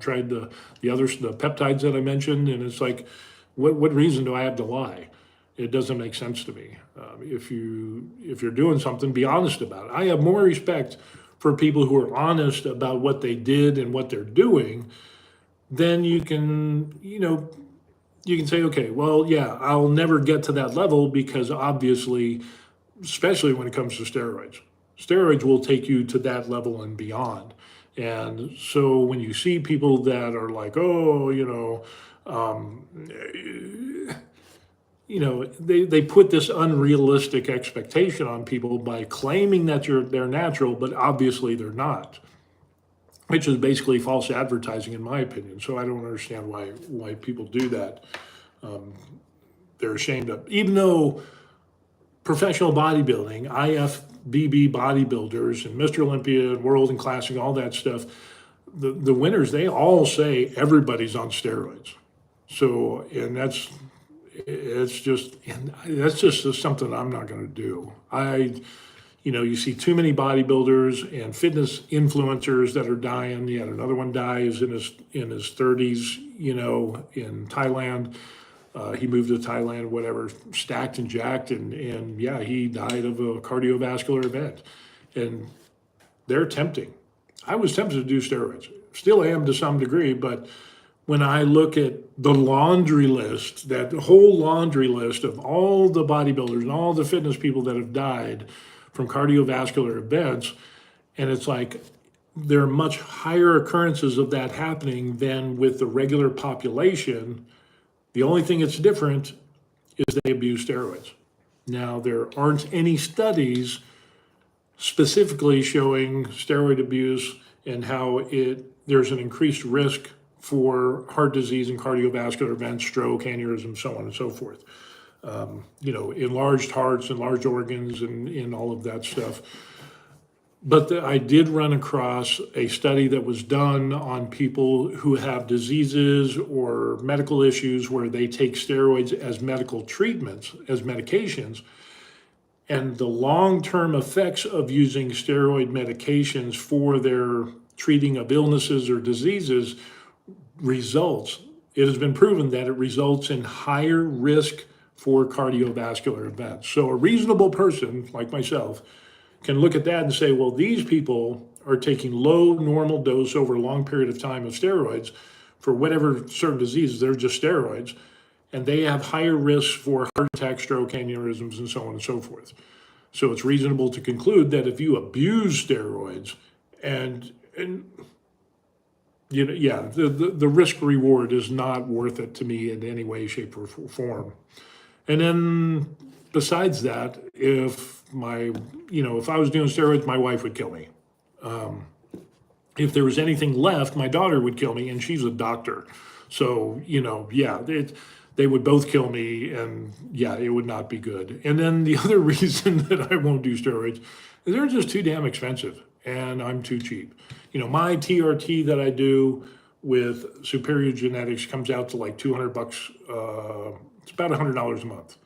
tried the peptides that I mentioned, and it's like, what reason do I have to lie? It doesn't make sense to me. If you're doing something, be honest about it. I have more respect for people who are honest about what they did and what they're doing. Then you can say, okay, well, yeah, I'll never get to that level because obviously, especially when it comes to steroids. Steroids will take you to that level and beyond. And so when you see people that are like, oh, they put this unrealistic expectation on people by claiming that they're natural, but obviously they're not, which is basically false advertising, in my opinion. So I don't understand why people do that. They're ashamed of, even though professional bodybuilding, IFBB bodybuilders, and Mr. Olympia and World and Classic, all that stuff, the winners, they all say everybody's on steroids. So, and that's just something I'm not going to do. You see too many bodybuilders and fitness influencers that are dying. You had another one dies in his 30s, in Thailand. He moved to Thailand, whatever, stacked and jacked, and yeah, he died of a cardiovascular event. And they're tempting. I was tempted to do steroids, still am to some degree, but when I look at the laundry list, that whole laundry list of all the bodybuilders and all the fitness people that have died from cardiovascular events, and it's like there are much higher occurrences of that happening than with the regular population. The only thing that's different is they abuse steroids. Now, there aren't any studies specifically showing steroid abuse and how there's an increased risk for heart disease and cardiovascular events, stroke, aneurysm, so on and so forth. Enlarged hearts, enlarged organs, and all of that stuff. But I did run across a study that was done on people who have diseases or medical issues where they take steroids as medical treatments, as medications. And the long-term effects of using steroid medications for their treating of illnesses or diseases it has been proven that it results in higher risk for cardiovascular events. So a reasonable person like myself can look at that and say, well, these people are taking low normal dose over a long period of time of steroids for whatever certain diseases, they're just steroids, and they have higher risks for heart attack, stroke, aneurysms, and so on and so forth. So it's reasonable to conclude that if you abuse steroids and the risk reward is not worth it to me in any way, shape, or form. And then besides that, if I was doing steroids, my wife would kill me. If there was anything left, my daughter would kill me, and she's a doctor. So, they would both kill me, and yeah, it would not be good. And then the other reason that I won't do steroids is they're just too damn expensive, and I'm too cheap. My TRT that I do with Superior Genetics comes out to like $200. It's about $100 a month,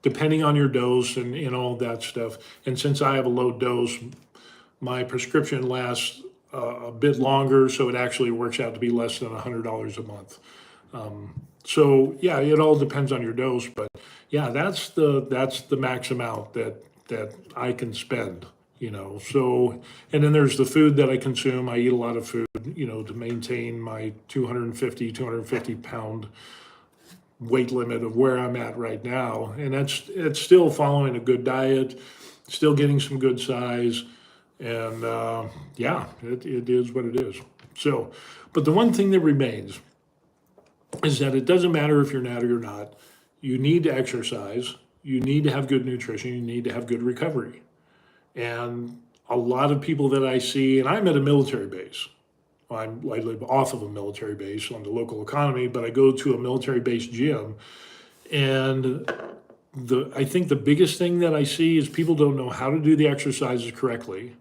depending on your dose and all that stuff. And since I have a low dose, my prescription lasts a bit longer, so it actually works out to be less than $100 a month. So yeah, it all depends on your dose, but yeah, that's the max amount that I can spend. So, and then there's the food that I consume. I eat a lot of food, to maintain my 250 pound weight limit of where I'm at right now. And it's still following a good diet, still getting some good size. And it is what it is. So, but the one thing that remains is that it doesn't matter if you're natty or not. You need to exercise. You need to have good nutrition. You need to have good recovery. And a lot of people that I see, and I'm at a military base. I live off of a military base on the local economy, but I go to a military-based gym. And I think the biggest thing that I see is people don't know how to do the exercises correctly.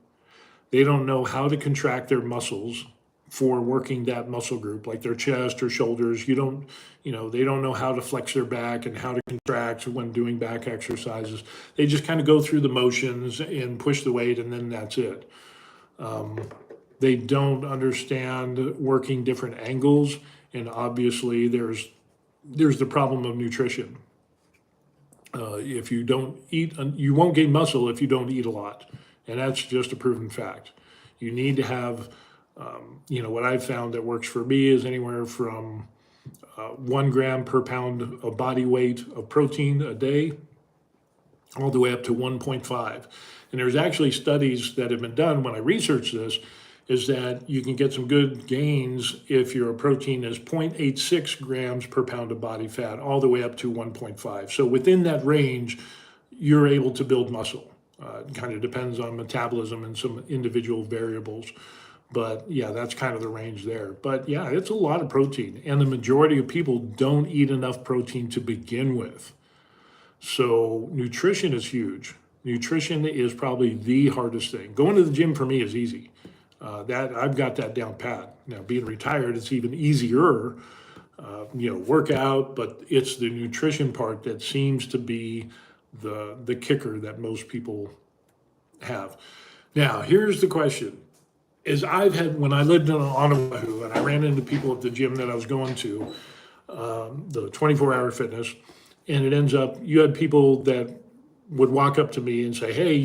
They don't know how to contract their muscles for working that muscle group, like their chest or shoulders. They don't know how to flex their back and how to contract when doing back exercises. They just kind of go through the motions and push the weight, and then that's it. They don't understand working different angles, and obviously there's the problem of nutrition. If you don't eat, you won't gain muscle if you don't eat a lot, and that's just a proven fact. You need to have, what I've found that works for me is anywhere from 1 gram per pound of body weight of protein a day, all the way up to 1.5. And there's actually studies that have been done when I researched this, is that you can get some good gains if your protein is 0.86 grams per pound of body fat, all the way up to 1.5. So within that range, you're able to build muscle. It kind of depends on metabolism and some individual variables. But yeah, that's kind of the range there. But yeah, it's a lot of protein. And the majority of people don't eat enough protein to begin with. So nutrition is huge. Nutrition is probably the hardest thing. Going to the gym for me is easy. That I've got that down pat. Now, being retired, it's even easier, work out, but it's the nutrition part that seems to be the kicker that most people have. Now, here's the question. When I lived in Oahu and I ran into people at the gym that I was going to, the 24-hour fitness, and it ends up you had people that would walk up to me and say, "Hey,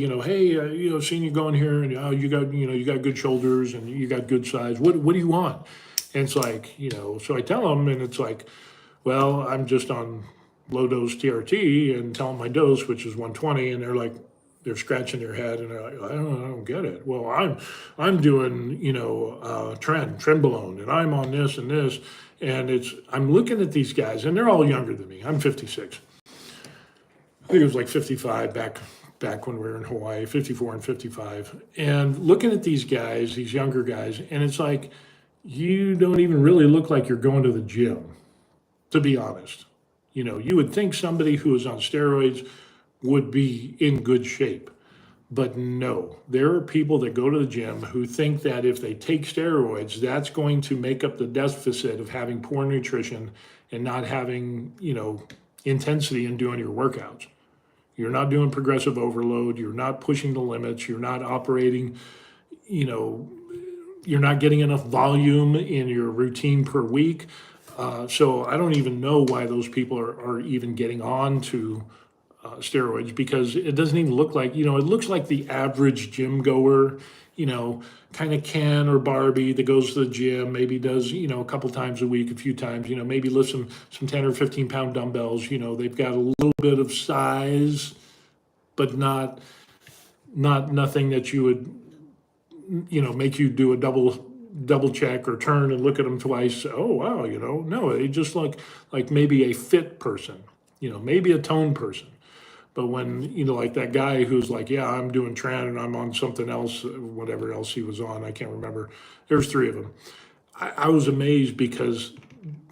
seen you going here, and you got good shoulders, and you got good size. What do you want?" And it's like, so I tell them, and it's like, "Well, I'm just on low dose TRT," and tell them my dose, which is 120, and they're scratching their head, and they're like, I don't get it. Well, I'm doing trenbolone, and I'm on this and this, and I'm looking at these guys, and they're all younger than me. I'm 56. I think it was like 55 back when we were in Hawaii, 54 and 55. And looking at these guys, these younger guys, and it's like, you don't even really look like you're going to the gym, to be honest. You would think somebody who is on steroids would be in good shape. But no, there are people that go to the gym who think that if they take steroids, that's going to make up the deficit of having poor nutrition and not having, intensity in doing your workouts. You're not doing progressive overload. You're not pushing the limits. You're not operating, you're not getting enough volume in your routine per week. So I don't even know why those people are even getting on to steroids, because it doesn't even look like, it looks like the average gym goer, kind of Ken or Barbie that goes to the gym, maybe does, a couple times a week, a few times, maybe lifts some 10 or 15 pound dumbbells, they've got a little bit of size, but nothing that you would, make you do a double check or turn and look at them twice. Oh, wow, no, they just look like maybe a fit person, maybe a toned person. But when, like that guy who's like, yeah, I'm doing tran and I'm on something else, whatever else he was on, I can't remember. There's three of them. I was amazed because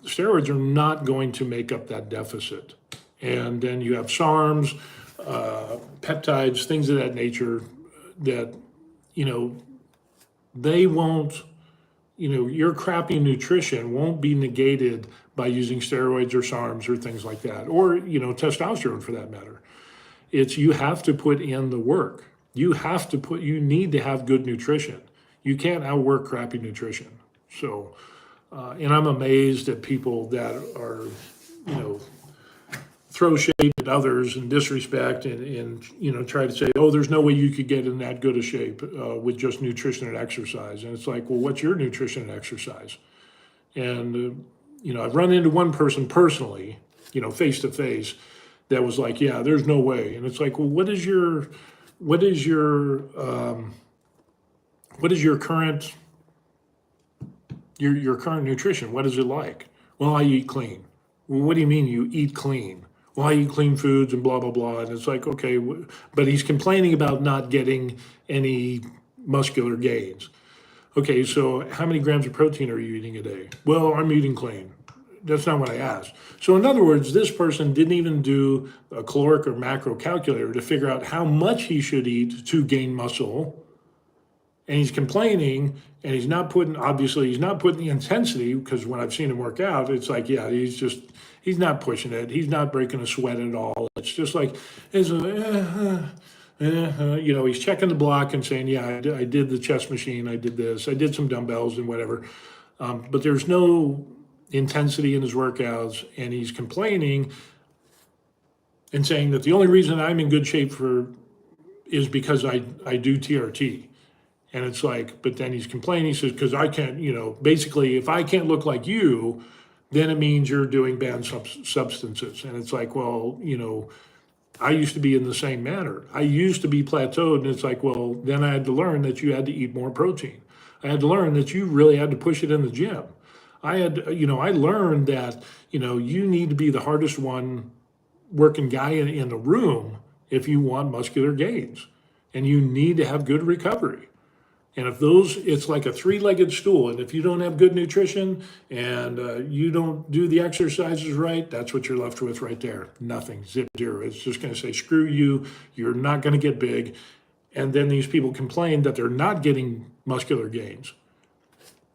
steroids are not going to make up that deficit. And then you have SARMs, peptides, things of that nature that, they won't, your crappy nutrition won't be negated by using steroids or SARMs or things like that, or, testosterone for that matter. You have to put in the work. You need to have good nutrition. You can't outwork crappy nutrition. So, and I'm amazed at people that are, throw shade at others and disrespect and try to say, oh, there's no way you could get in that good a shape with just nutrition and exercise. And it's like, well, what's your nutrition and exercise? And, I've run into one person personally, face to face, that was like, yeah, there's no way. And it's like, well, what is your current nutrition? What is it like? Well, I eat clean. Well, what do you mean you eat clean? Well, I eat clean foods and blah, blah, blah. And it's like, okay, but he's complaining about not getting any muscular gains. Okay, so how many grams of protein are you eating a day? Well, I'm eating clean. That's not what I asked. So in other words, this person didn't even do a caloric or macro calculator to figure out how much he should eat to gain muscle. And he's complaining, and he's not putting the intensity, because when I've seen him work out, it's like, yeah, he's not pushing it. He's not breaking a sweat at all. It's just like, he's checking the block and saying, yeah, I did the chest machine. I did this. I did some dumbbells and whatever. But there's no intensity in his workouts, and he's complaining and saying that the only reason I'm in good shape is because I do TRT. And it's like, but then he's complaining, he says, because I can't, basically if I can't look like you, then it means you're doing banned substances. And it's like, well, I used to be in the same manner. I used to be plateaued, and it's like, well, then I had to learn that you had to eat more protein. I had to learn that you really had to push it in the gym. I learned that, you need to be the hardest working guy in the room if you want muscular gains, and you need to have good recovery. And it's like a three-legged stool. And if you don't have good nutrition and you don't do the exercises right, that's what you're left with right there. Nothing, zero. It's just going to say, screw you. You're not going to get big. And then these people complain that they're not getting muscular gains.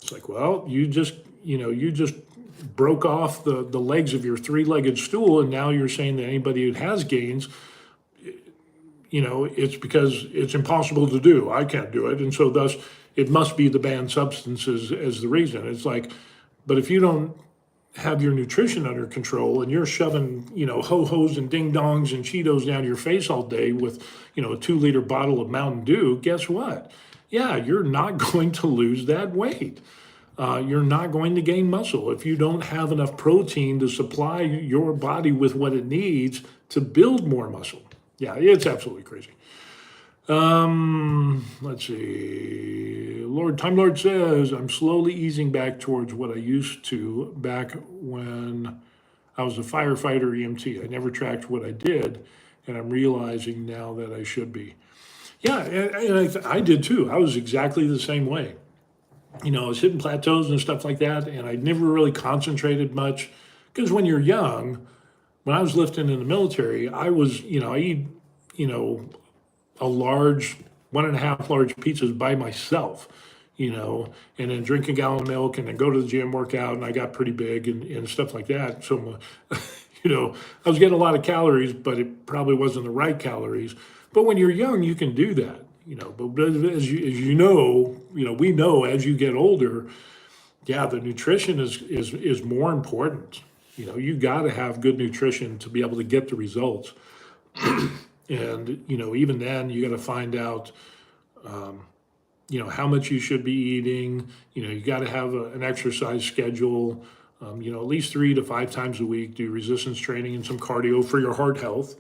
It's like, well, you just broke off the legs of your three-legged stool, and now you're saying that anybody who has gains, it's because it's impossible to do. I can't do it. And so thus it must be the banned substances as the reason. It's like, but if you don't have your nutrition under control and you're shoving, ho-hos and ding-dongs and Cheetos down your face all day with, a 2-liter bottle of Mountain Dew, guess what? Yeah, you're not going to lose that weight. You're not going to gain muscle if you don't have enough protein to supply your body with what it needs to build more muscle. Yeah, it's absolutely crazy. Let's see. Time Lord says, I'm slowly easing back towards what I used to back when I was a firefighter EMT. I never tracked what I did, and I'm realizing now that I should be. Yeah, and I did too. I was exactly the same way. I was hitting plateaus and stuff like that, and I never really concentrated much because when you're young, when I was lifting in the military, I was, I eat, a large, 1.5 large pizzas by myself, and then drink a gallon of milk and then go to the gym, work out, and I got pretty big and stuff like that. So, I was getting a lot of calories, but it probably wasn't the right calories. But when you're young, you can do that, But we know as you get older, yeah, the nutrition is more important. You got to have good nutrition to be able to get the results. And, even then you got to find out, how much you should be eating. You got to have an exercise schedule, at least 3 to 5 times a week, do resistance training and some cardio for your heart health.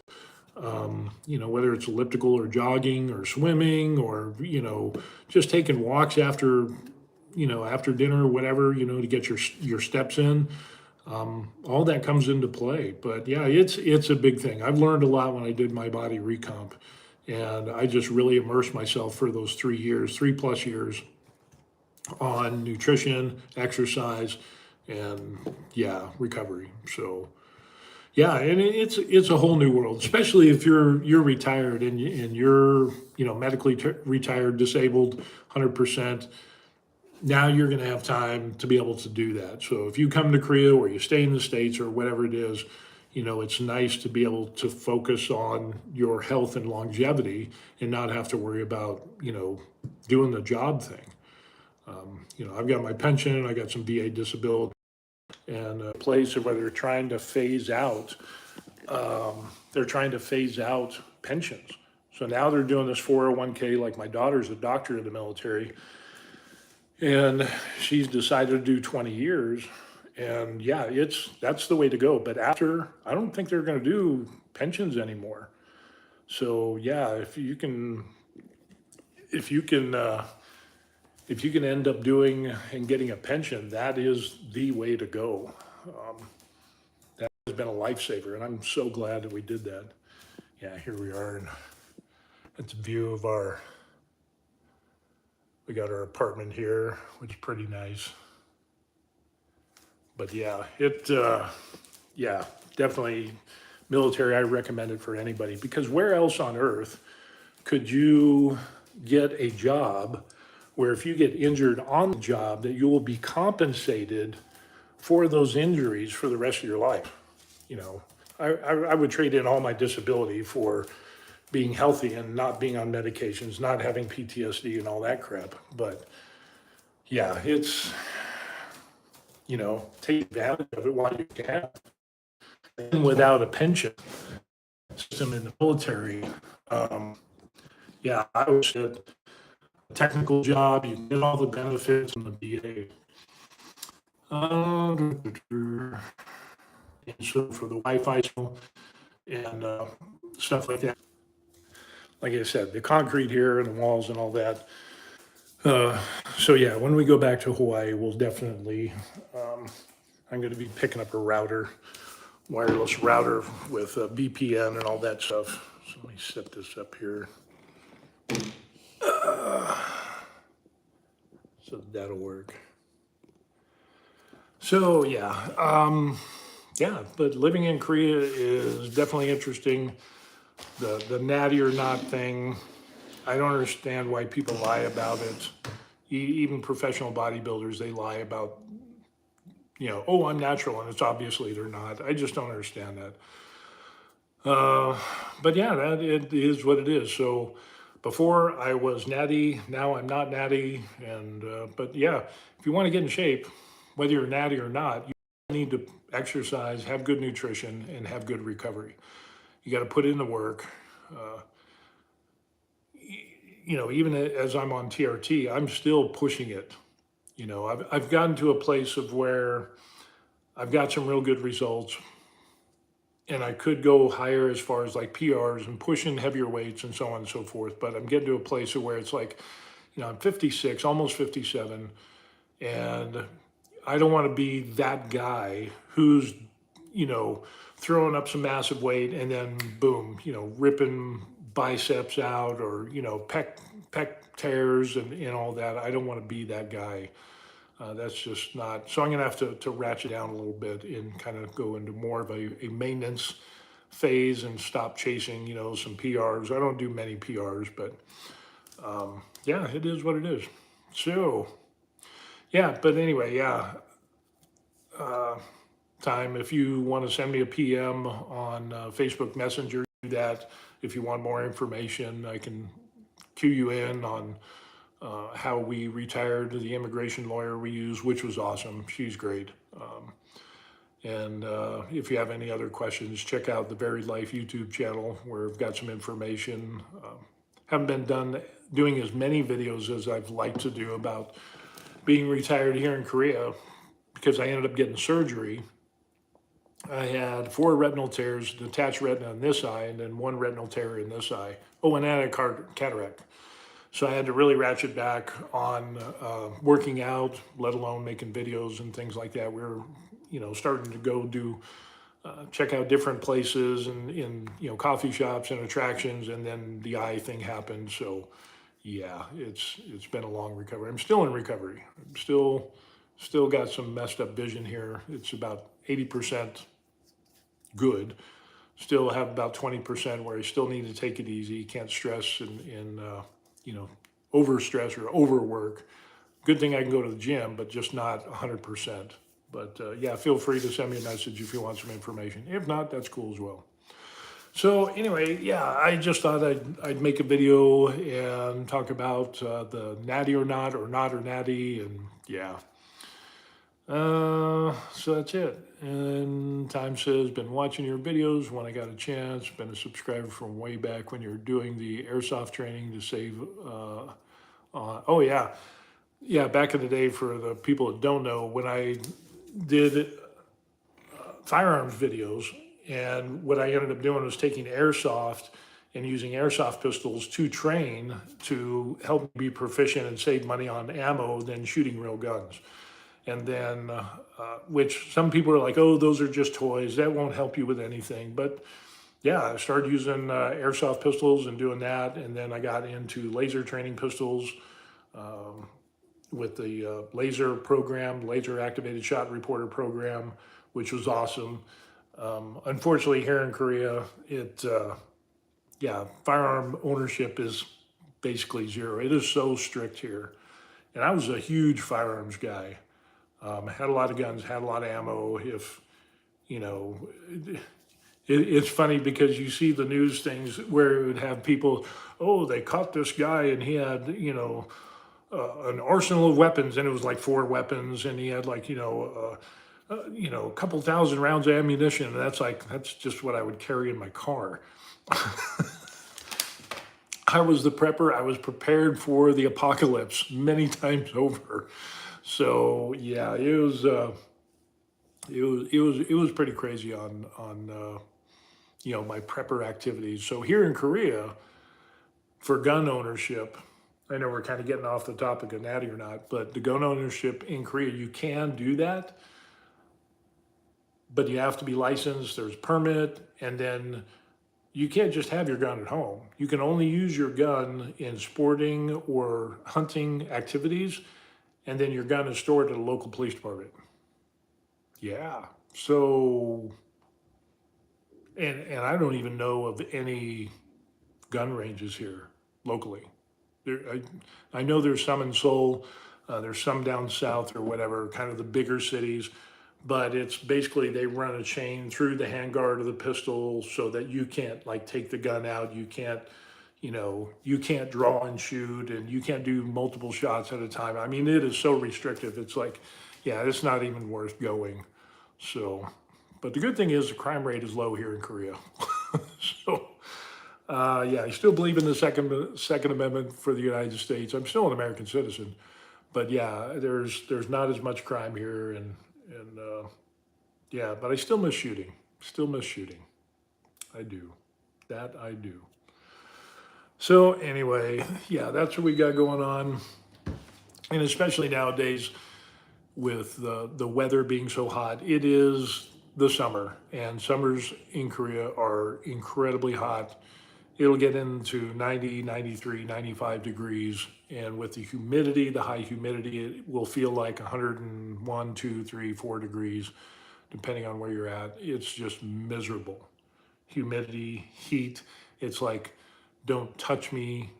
Whether it's elliptical or jogging or swimming or, just taking walks after dinner or whatever, to get your steps in. All that comes into play. But yeah, it's a big thing. I've learned a lot when I did my body recomp, and I just really immersed myself for those 3+ years on nutrition, exercise, and yeah, recovery. So yeah, and it's a whole new world, especially if you're retired and you're medically retired, disabled, 100%. Now you're going to have time to be able to do that. So if you come to Korea or you stay in the States or whatever it is, it's nice to be able to focus on your health and longevity and not have to worry about, doing the job thing. I've got my pension, I got some VA disability, and a place where they're trying to phase out, pensions. So now they're doing this 401k, like my daughter's a doctor in the military, and she's decided to do 20 years. And yeah, that's the way to go. But after, I don't think they're going to do pensions anymore. So yeah, if you can end up doing and getting a pension, that is the way to go. That has been a lifesaver, and I'm so glad that we did that. Yeah, here we are, and it's a view of we got our apartment here, which is pretty nice. But yeah, definitely military. I recommend it for anybody, because where else on earth could you get a job where if you get injured on the job that you will be compensated for those injuries for the rest of your life? I would trade in all my disability for being healthy and not being on medications, not having PTSD and all that crap. But yeah, it's, take advantage of it while you can. And without a pension system in the military, I would say a technical job, you get all the benefits from the VA. And so for the Wi-Fi and stuff like that. Like I said, the concrete here and the walls and all that. So yeah, when we go back to Hawaii, we'll definitely, I'm going to be picking up a wireless router with a VPN and all that stuff. So let me set this up here. So that'll work. So yeah, but living in Korea is definitely interesting. The natty or not thing, I don't understand why people lie about it. Even professional bodybuilders, they lie about, oh, I'm natural, and it's obviously they're not. I just don't understand that. But yeah, it is what it is. So before I was natty, now I'm not natty. And but yeah, if you want to get in shape, whether you're natty or not, you need to exercise, have good nutrition, and have good recovery. You got to put in the work. Uh, Even as I'm on TRT, I'm still pushing it. I've gotten to a place of where I've got some real good results, and I could go higher as far as like PRs and pushing heavier weights and so on and so forth. But I'm getting to a place of where it's like, I'm 56, almost 57, and I don't want to be that guy who's, throwing up some massive weight and then boom, ripping biceps out or, pec tears and all that. I don't want to be that guy. That's just not, so I'm going to have to ratchet down a little bit and kind of go into more of a maintenance phase and stop chasing, some PRs. I don't do many PRs, but yeah, it is what it is. So, yeah, but anyway, yeah. Time. If you want to send me a PM on Facebook Messenger, do that. If you want more information, I can cue you in on how we retired the immigration lawyer we use, which was awesome. She's great. And if you have any other questions, check out the Varied Life YouTube channel where I've got some information. Haven't been doing as many videos as I've liked to do about being retired here in Korea because I ended up getting surgery. I had 4 retinal tears, detached retina in this eye, and then 1 retinal tear in this eye. Oh, and I had a cataract. So I had to really ratchet back on working out, let alone making videos and things like that. We were, starting to go do, check out different places and in, coffee shops and attractions, and then the eye thing happened. So yeah, it's been a long recovery. I'm still in recovery. I'm still got some messed up vision here. It's about 80% good. Still have about 20% where I still need to take it easy. Can't stress and over stress or overwork. Good thing I can go to the gym, but just not 100%. But yeah, feel free to send me a message if you want some information. If not, that's cool as well. So anyway, yeah, I just thought I'd make a video and talk about the Natty or not or Natty, and yeah. So that's it. And Time says, been watching your videos when I got a chance. Been a subscriber from way back when you were doing the airsoft training to save. Oh yeah, yeah. Back in the day, for the people that don't know, when I did firearms videos, and what I ended up doing was taking airsoft and using airsoft pistols to train to help me be proficient and save money on ammo than shooting real guns. And then, which some people are like, oh, those are just toys. That won't help you with anything. But yeah, I started using airsoft pistols and doing that. And then I got into laser training pistols with the laser program, laser activated shot reporter program, which was awesome. Unfortunately, here in Korea, firearm ownership is basically zero. It is so strict here. And I was a huge firearms guy. Had a lot of guns, had a lot of ammo. It's funny because you see the news things where it would have people, oh, they caught this guy and he had, an arsenal of weapons, and it was like 4 weapons, and he had like, a couple thousand rounds of ammunition. And that's just what I would carry in my car. I was the prepper. I was prepared for the apocalypse many times over. So yeah, it was pretty crazy on my prepper activities. So here in Korea, for gun ownership, I know we're kind of getting off the topic of Natty or not, but the gun ownership in Korea, you can do that, but you have to be licensed. There's permit, and then you can't just have your gun at home. You can only use your gun in sporting or hunting activities, and then your gun is stored at a local police department. Yeah, so, and I don't even know of any gun ranges here locally. I know there's some in Seoul, there's some down south or whatever, kind of the bigger cities, but it's basically they run a chain through the handguard of the pistol so that you can't like take the gun out, you can't draw and shoot, and you can't do multiple shots at a time. I mean, it is so restrictive. It's like, yeah, it's not even worth going. So, but the good thing is the crime rate is low here in Korea. So, yeah, I still believe in the Second Amendment for the United States. I'm still an American citizen, but yeah, there's not as much crime here, and yeah, but I still miss shooting. Still miss shooting. I do. That I do. So anyway, yeah, that's what we got going on, and especially nowadays with the weather being so hot, it is the summer, and summers in Korea are incredibly hot. It'll get into 90, 93, 95 degrees. And with the humidity, the high humidity, it will feel like 101, 2, 3, 4 degrees, depending on where you're at. It's just miserable. Humidity, heat. It's like, don't touch me,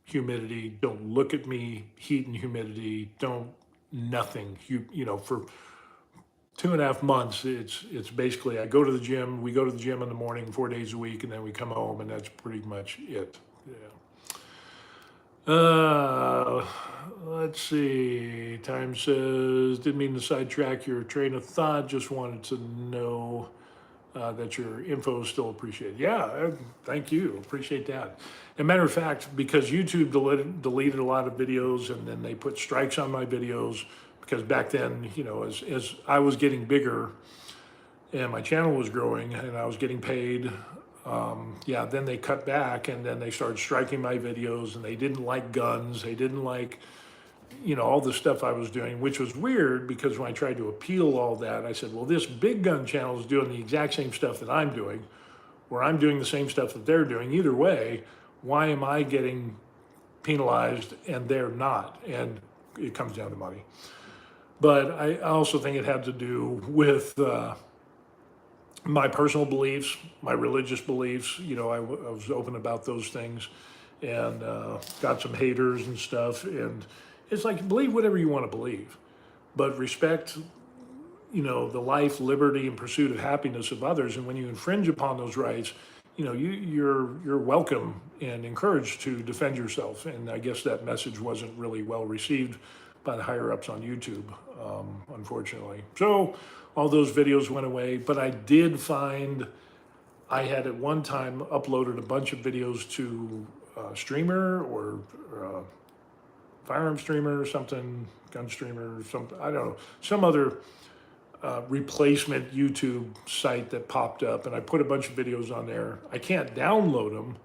humidity. Don't look at me, heat and humidity. Don't, nothing. You know, for 2.5 months, it's basically I go to the gym. We go to the gym in the morning 4 days a week, and then we come home, and that's pretty much it. Yeah. Let's see. Time says didn't mean to sidetrack your train of thought. Just wanted to know that your info is still appreciated. Yeah, thank you. Appreciate that. As a matter of fact, because YouTube deleted a lot of videos, and then they put strikes on my videos, because back then, you know, as I was getting bigger and my channel was growing and I was getting paid, yeah, then they cut back, and then they started striking my videos, and they didn't like guns. They didn't like, you know, all the stuff I was doing, which was weird, because when I tried to appeal all that, I said, well, this big gun channel is doing the exact same stuff that I'm doing, or I'm doing the same stuff that they're doing. Either way, why am I getting penalized and they're not? And it comes down to money. But I also think it had to do with my personal beliefs, my religious beliefs. You know, I was open about those things, and got some haters and stuff. And it's like, believe whatever you want to believe, but respect, you know, the life, liberty, and pursuit of happiness of others. And when you infringe upon those rights, you know, you're welcome and encouraged to defend yourself. And I guess that message wasn't really well received by the higher ups on YouTube, unfortunately. So all those videos went away, but I did find I had at one time uploaded a bunch of videos to Streamer, or Firearm Streamer or something, Gun Streamer or something, I don't know, some other replacement YouTube site that popped up, and I put a bunch of videos on there. I can't download them,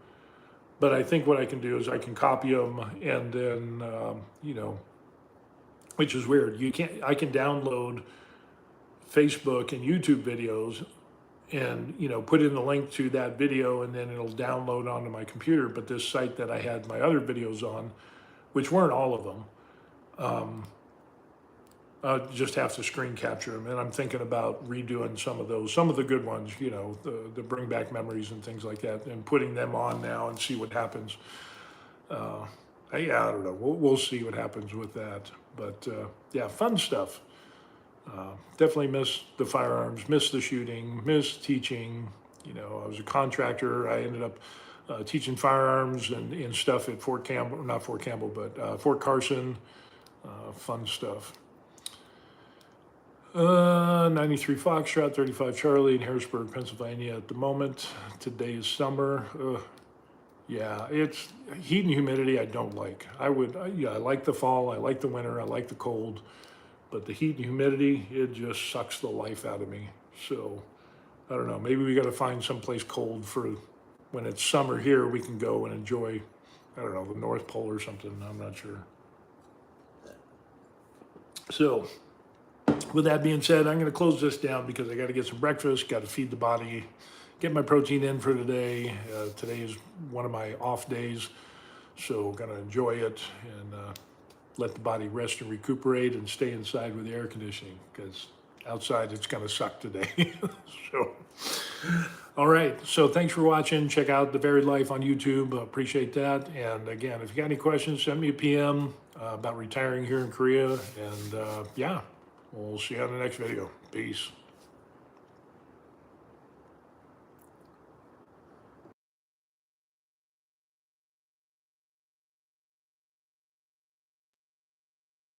but I think what I can do is I can copy them, and then, you know, which is weird. I can download Facebook and YouTube videos, and, you know, put in the link to that video, and then it'll download onto my computer. But this site that I had my other videos on, which weren't all of them, I just have to screen capture them. And I'm thinking about redoing some of those, some of the good ones, you know, the bring back memories and things like that, and putting them on now and see what happens. Yeah, I don't know. We'll see what happens with that. But yeah, fun stuff. Definitely miss the firearms, miss the shooting, miss teaching. You know, I was a contractor. I ended up teaching firearms and stuff at Fort Campbell, not Fort Campbell, but Fort Carson. Fun stuff. 93 Foxtrot, 35 Charlie in Harrisburg, Pennsylvania at the moment. Today is summer. Yeah, it's heat and humidity I don't like. Yeah, I like the fall, I like the winter, I like the cold, but the heat and humidity, it just sucks the life out of me. So, I don't know, maybe we got to find someplace cold for when it's summer here, we can go and enjoy, I don't know, the North Pole or something, I'm not sure. So, with that being said, I'm going to close this down because I got to get some breakfast, got to feed the body, get my protein in for today. Today is one of my off days, so going to enjoy it and let the body rest and recuperate, and stay inside with the air conditioning, because outside it's going to suck today. So, all right. So thanks for watching. Check out The Varied Life on YouTube. Appreciate that. And again, if you got any questions, send me a PM about retiring here in Korea. And yeah, we'll see you on the next video. Peace.